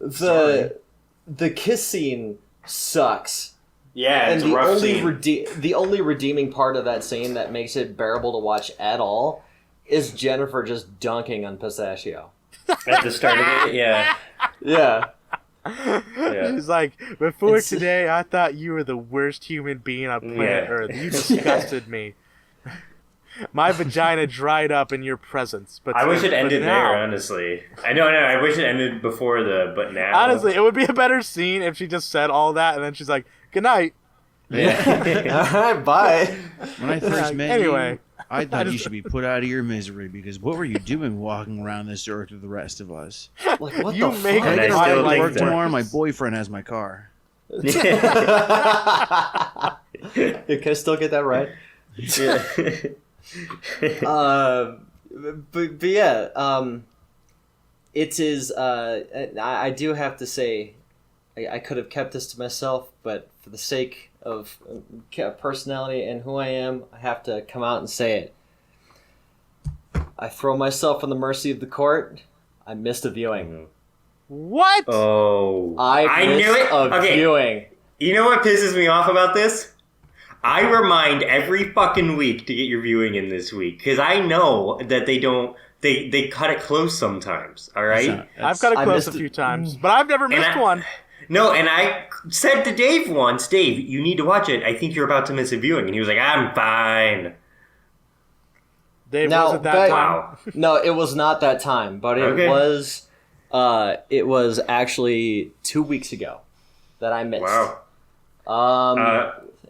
The kiss scene sucks. Yeah, And it's a rough scene. the only redeeming part of that scene that makes it bearable to watch at all is Jennifer just dunking on Pistachio. At the start of it, yeah. Yeah. Yeah. He's like, before It's- today, I thought you were the worst human being on planet Yeah. Earth. You disgusted me. My vagina dried up in your presence. But I wish it but ended now- there, honestly. I know, I wish it ended before but now. Honestly, it would be a better scene if she just said all that and then she's like, "Good night." All right, bye. When I first met Anyway. you, I thought you should be put out of your misery because what were you doing walking around this earth with the rest of us? Like, what You the make fuck? And I my still life think Work that- tomorrow. My boyfriend has my car. Can I still get that right? But yeah, it is. I do have to say, I could have kept this to myself, but for the sake of personality and who I am, I have to come out and say it. I throw myself on the mercy of the court. I missed a viewing. What? Oh. I missed knew it. a Okay. viewing. You know what pisses me off about this? I remind every fucking week to get your viewing in this week because I know that they don't. They cut it close sometimes. All right. I've got it I close a missed few it. times, but I've never missed one. No, and I said to Dave once, Dave, you need to watch it. I think you're about to miss a viewing, and he was like, I'm fine. Dave, Now, was it that but- time? Wow. No, it was not that time, but it Okay. was. It was actually 2 weeks ago that I missed. Wow.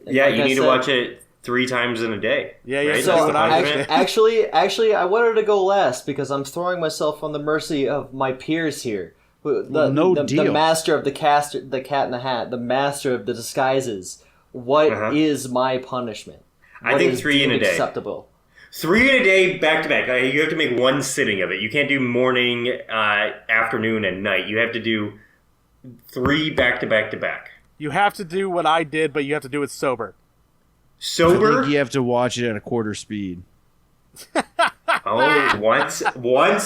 Yeah, like you I need to said- watch it 3 times in a day. Yeah, yeah, right? So That's That's what the I punishment. actually, I wanted to go last because I'm throwing myself on the mercy of my peers here. The deal. master of the cat in the hat, the master of the disguises. What is my punishment? I What think is 3 in a deemed day. Acceptable. 3 in a day, back to back. You have to make one sitting of it. You can't do morning, afternoon, and night. You have to do 3 back to back to back. You have to do what I did, but you have to do it sober. I Sober? think you have to watch it at a quarter speed. Oh, once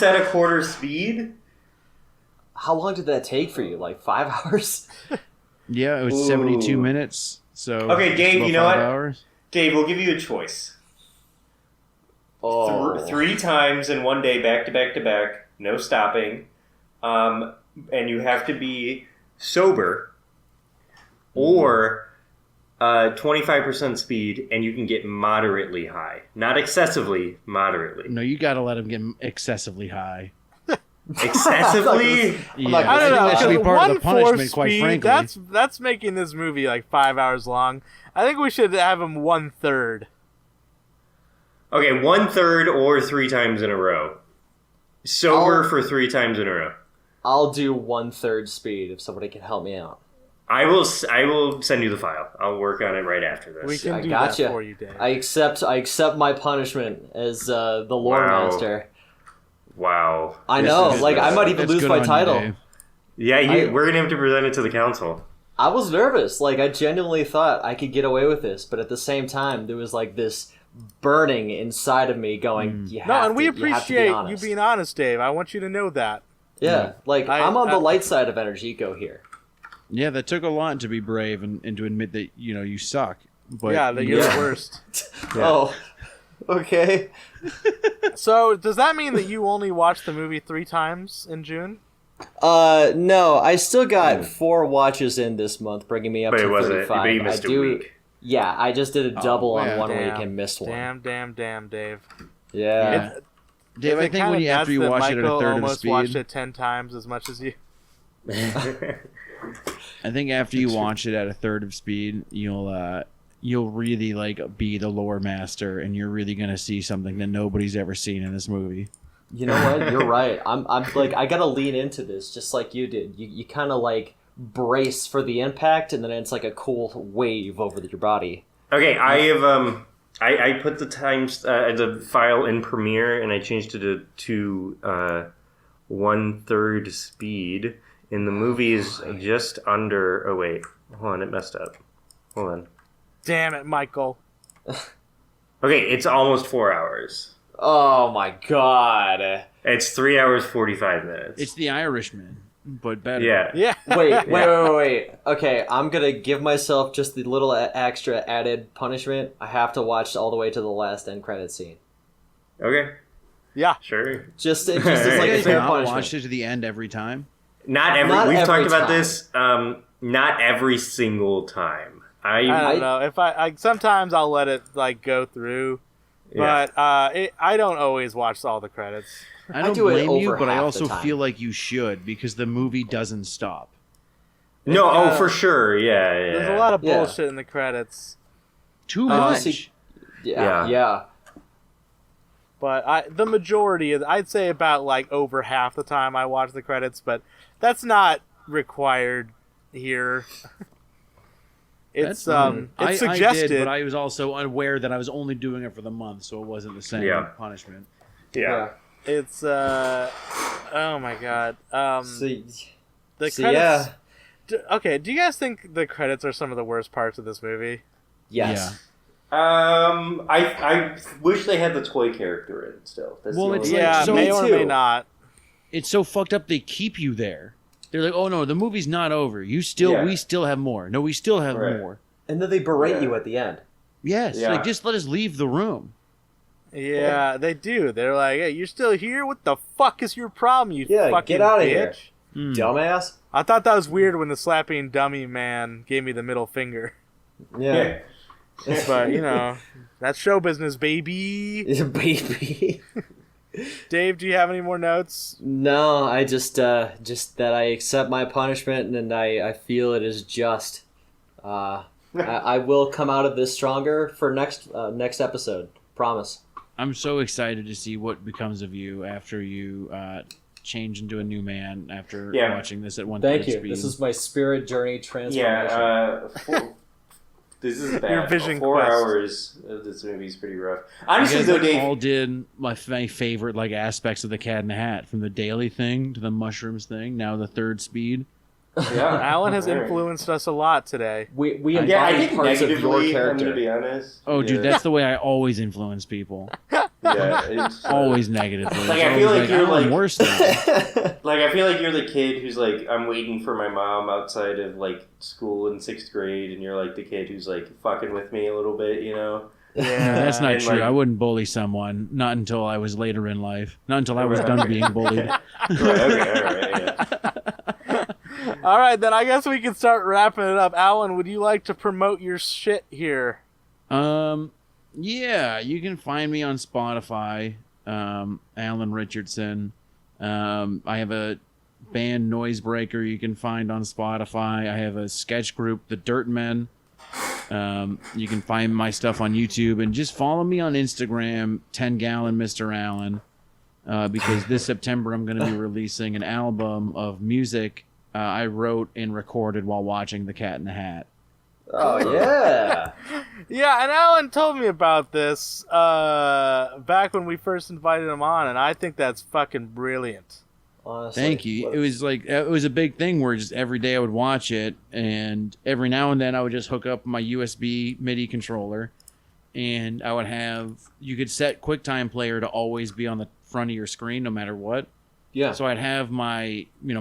at a quarter speed? How long did that take for you? Like 5 hours? Yeah, it was Ooh. 72 minutes. So Okay, Dave, about you know 5 what? Hours. Dave, we'll give you a choice. Oh, 3 times in one day, back to back to back, no stopping. And you have to be sober or 25% speed, and you can get moderately high. Not excessively, moderately. No, you got to let him get excessively high. Excessively? Yeah, I I don't know. that should be because part of the 1/4 punishment, quite speed, frankly. That's making this movie like 5 hours long. I think we should have him 1/3. Okay, 1/3 or 3 times in a row. Sober Oh. for 3 times in a row. I'll do 1/3 speed if somebody can help me out. I will send you the file. I'll work on it right after this. We can I do gotcha. that for you, Dave. I accept my punishment as the lore Wow. master. Wow. I This know, is, like I might even That's lose good my on you, title. Dave. Yeah, we're going to have to present it to the council. I was nervous. Like I genuinely thought I could get away with this, but at the same time, there was like this burning inside of me going. You have No, and to, we you have to be appreciate you honest." being honest, Dave. I want you to know that. Yeah, like I'm on I- the light side of Energico here. Yeah, that took a lot to be brave and to admit that you suck. But Yeah, that you you're know, the worst. Oh, okay. So, does that mean that you only watched the movie 3 times in June? No, I still got 4 watches in this month, bringing me up But to it wasn't. 35. But you missed I a do, week. Yeah, I just did a double on yeah. one Damn, week and missed one. Damn, Dave. Yeah. Yeah. Dave, Is I it think kinda when you after nuts you that watch it at a Michael third of almost watched speed, it 10 times as much as you. I think after you watch it at a third of speed, you'll really like be the lore master, and you're really gonna see something that nobody's ever seen in this movie. You know what? You're right. I'm like I gotta lean into this just like you did. You kind of like brace for the impact, and then it's like a cool wave over your body. Okay, I have I put the times the file in Premiere and I changed it to 1/3 speed. And the movie is just under. Oh wait, hold on, it messed up. Hold on. Damn it, Michael. Okay, it's almost 4 hours. Oh my god! It's 3 hours 45 minutes. It's The Irishman, but better. Yeah. Yeah. Wait. Okay, I'm gonna give myself just the little extra added punishment. I have to watch all the way to the last end credit scene. Okay. Yeah. Sure. Just as You like a guys fair not punishment. watched it to the end every time. Not every. Not We've every talked about time. this. Not every single time. I don't know. If I sometimes I'll let it like go through But I don't always watch all the credits. I don't do it blame you, over but I half also the time. feel like you should because the movie doesn't stop. No, for sure. Yeah. There's a lot of Yeah. bullshit in the credits. Too I much. see- Yeah. Yeah. But the majority, I'd say about like over half the time I watch the credits, but that's not required here. It's it's suggested. I did, but I was also unaware that I was only doing it for the month, so it wasn't the same punishment. Yeah. It's oh my god. The credits. Yeah. Okay, do you guys think the credits are some of the worst parts of this movie? Yes. I wish they had the toy character in still. That's Well, the it's only- like- Yeah, so- may or Me may too. not. It's so fucked up they keep you there. They're like, oh no, the movie's not over. We still have more. No, we still have Right. more. And then they berate Yeah. you at the end. Yes, Yeah. like just let us leave the room. Yeah, they do. They're like, hey, you're still here? What the fuck is your problem, you Yeah, fucking get outta bitch? here. Hmm. Dumbass. I thought that was weird when the slapping dummy man gave me the middle finger. Yeah. But, you know, that's show business, baby. Baby. Dave, do you have any more notes? No, I just that I accept my punishment and I feel it is just. I will come out of this stronger for next episode. Promise. I'm so excited to see what becomes of you after you change into a new man after watching this at 1/3 Thank you. speed. This is my spirit journey transformation. This is bad. Your vision 4 quest. hours of this movie is pretty rough. You Honestly, guys though, Dave. all did my favorite like aspects of the Cat in the Hat, from the daily thing to the mushrooms thing. Now the 3rd speed. Yeah. Alan has Alright. influenced us a lot today. We Yeah, I embody think parts of your negatively. I'm character. gonna be honest. Oh, dude, Yeah. that's the way I always influence people. Yeah, it's, Always negatively. Like, It's I feel always like you're "I'm like- worse than you." Like, I feel like you're the kid who's like, I'm waiting for my mom outside of like school in 6th grade, and you're like the kid who's like fucking with me a little bit, you know? No, that's not And, true. like- I wouldn't bully someone. Not until I was later in life. Not until I was done being bullied. Right, okay, all right, yeah. All right, then I guess we can start wrapping it up. Alan, would you like to promote your shit here? Yeah, you can find me on Spotify, Alan Richardson. I have a band Noisebreaker you can find on Spotify. I have a sketch group, The Dirt Men. You can find my stuff on YouTube, and just follow me on Instagram, 10 Gallon Mr. Allen, because this September I'm going to be releasing an album of music I wrote and recorded while watching The Cat in the Hat. Oh yeah. Yeah, and Alan told me about this back when we first invited him on, and I think that's fucking brilliant. Honestly. Thank you. It was like, it was a big thing where just every day I would watch it, and every now and then I would just hook up my USB MIDI controller, and I would have, you could set QuickTime Player to always be on the front of your screen no matter what. Yeah. So I'd have my, my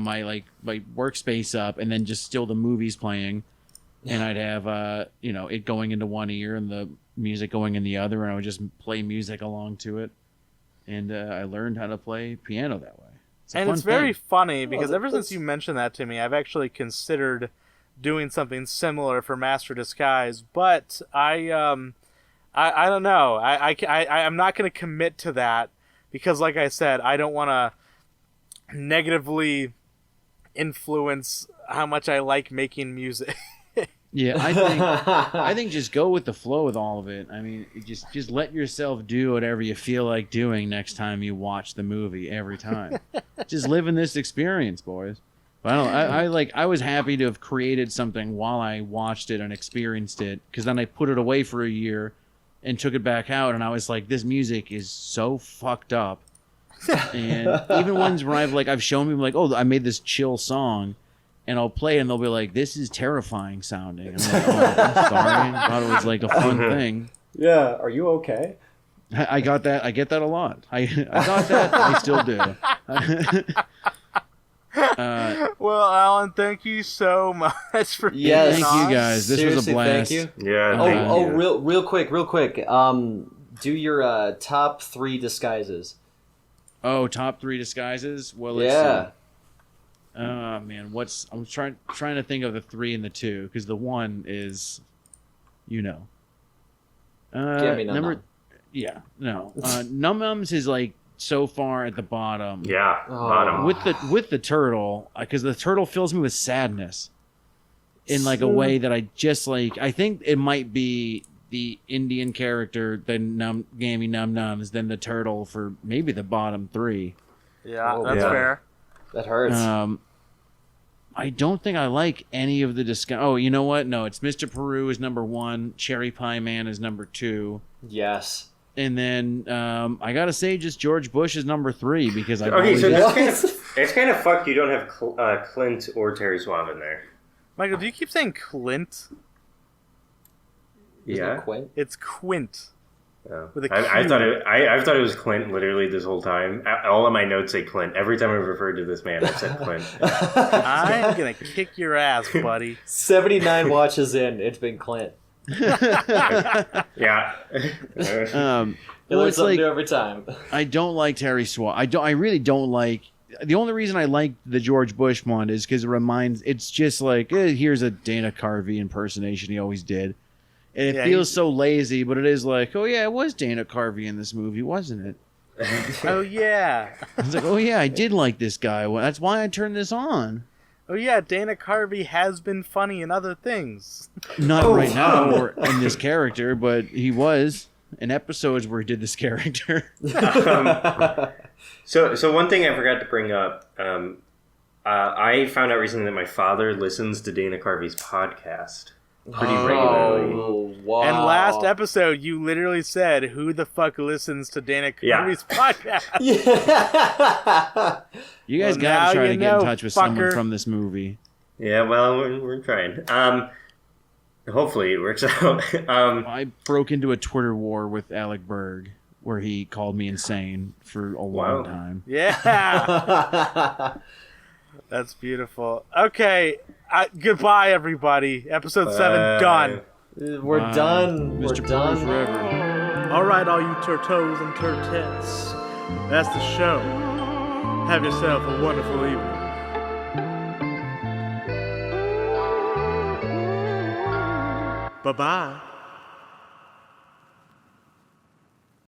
workspace up, and then just still the movies playing, and I'd have, it going into one ear and the music going in the other, and I would just play music along to it. And I learned how to play piano that way. And fun it's very thing. funny because ever that's- since you mentioned that to me, I've actually considered doing something similar for Master Disguise, but I don't know. I'm not going to commit to that because, like I said, I don't want to negatively influence how much I like making music. Yeah, I think just go with the flow with all of it. I mean, just let yourself do whatever you feel like doing next time you watch the movie. Every time, just live in this experience, boys. But I was happy to have created something while I watched it and experienced it, because then I put it away for a year and took it back out, and I was like, this music is so fucked up. And even ones where I've shown people like, oh, I made this chill song. And I'll play it, and they'll be like, this is terrifying sounding. I'm like, oh, I'm sorry. I thought it was like a fun thing. Yeah. Are you okay? I got that. I get that a lot. I got that. I still do. Well, Alan, thank you so much for being Yes. Thank on. you guys. This Seriously, was a blast. Thank you. Yeah. Oh, thank you. real quick. Do your top 3 disguises. Oh, top 3 disguises? Well, let's Yeah. see. Oh, man. I'm trying to think of the 3 and the 2, because the 1 is, Give me none. Yeah, no. Num Nums is like so far at the bottom. Yeah, bottom. With the turtle, because the turtle fills me with sadness in like a way that I just like. I think it might be the Indian character, then Gammy Num Nums, then the turtle for maybe the bottom 3. Yeah, that's fair. That hurts. I don't think I like any of the discuss. Oh, you know what? No, it's Mr. Peru is number 1. Cherry Pie Man is number 2. Yes. And then I gotta say, just George Bush is number 3 because I. Okay, so it's kind of fucked. You don't have Clint or Terry Suave in there. Michael, do you keep saying Clint? Isn't it Quint? It's Quint. Oh. With a I Q. thought it was Clint literally this whole time. All of my notes say Clint. Every time I've referred to this man, I've said Clint. I'm gonna kick your ass, buddy. 79 watches in, it's been Clint. Yeah. He learns something new every time. I don't like Terry Suave. I really don't like. The only reason I like the George Bush one is because it's just like, here's a Dana Carvey impersonation he always did. And it feels so lazy, but it is like, oh yeah, it was Dana Carvey in this movie, wasn't it? Oh yeah. It's like, oh yeah, I did like this guy. Well, that's why I turned this on. Oh yeah, Dana Carvey has been funny in other things. Not right now or in this character, but he was in episodes where he did this character. So one thing I forgot to bring up, I found out recently that my father listens to Dana Carvey's podcast pretty regularly. Oh, wow. And last episode, you literally said, "Who the fuck listens to Dana Carvey's podcast?" Yeah. You guys gotta try to get in touch with someone from this movie. Yeah, well, we're trying. Hopefully it works out. I broke into a Twitter war with Alec Berg, where he called me insane for a long time. Yeah. That's beautiful. Okay. Goodbye, everybody. Episode 7 done. We're done. Mr. We're done Peru forever. All right, all you turtos and turtettes. That's the show. Have yourself a wonderful evening. Bye-bye.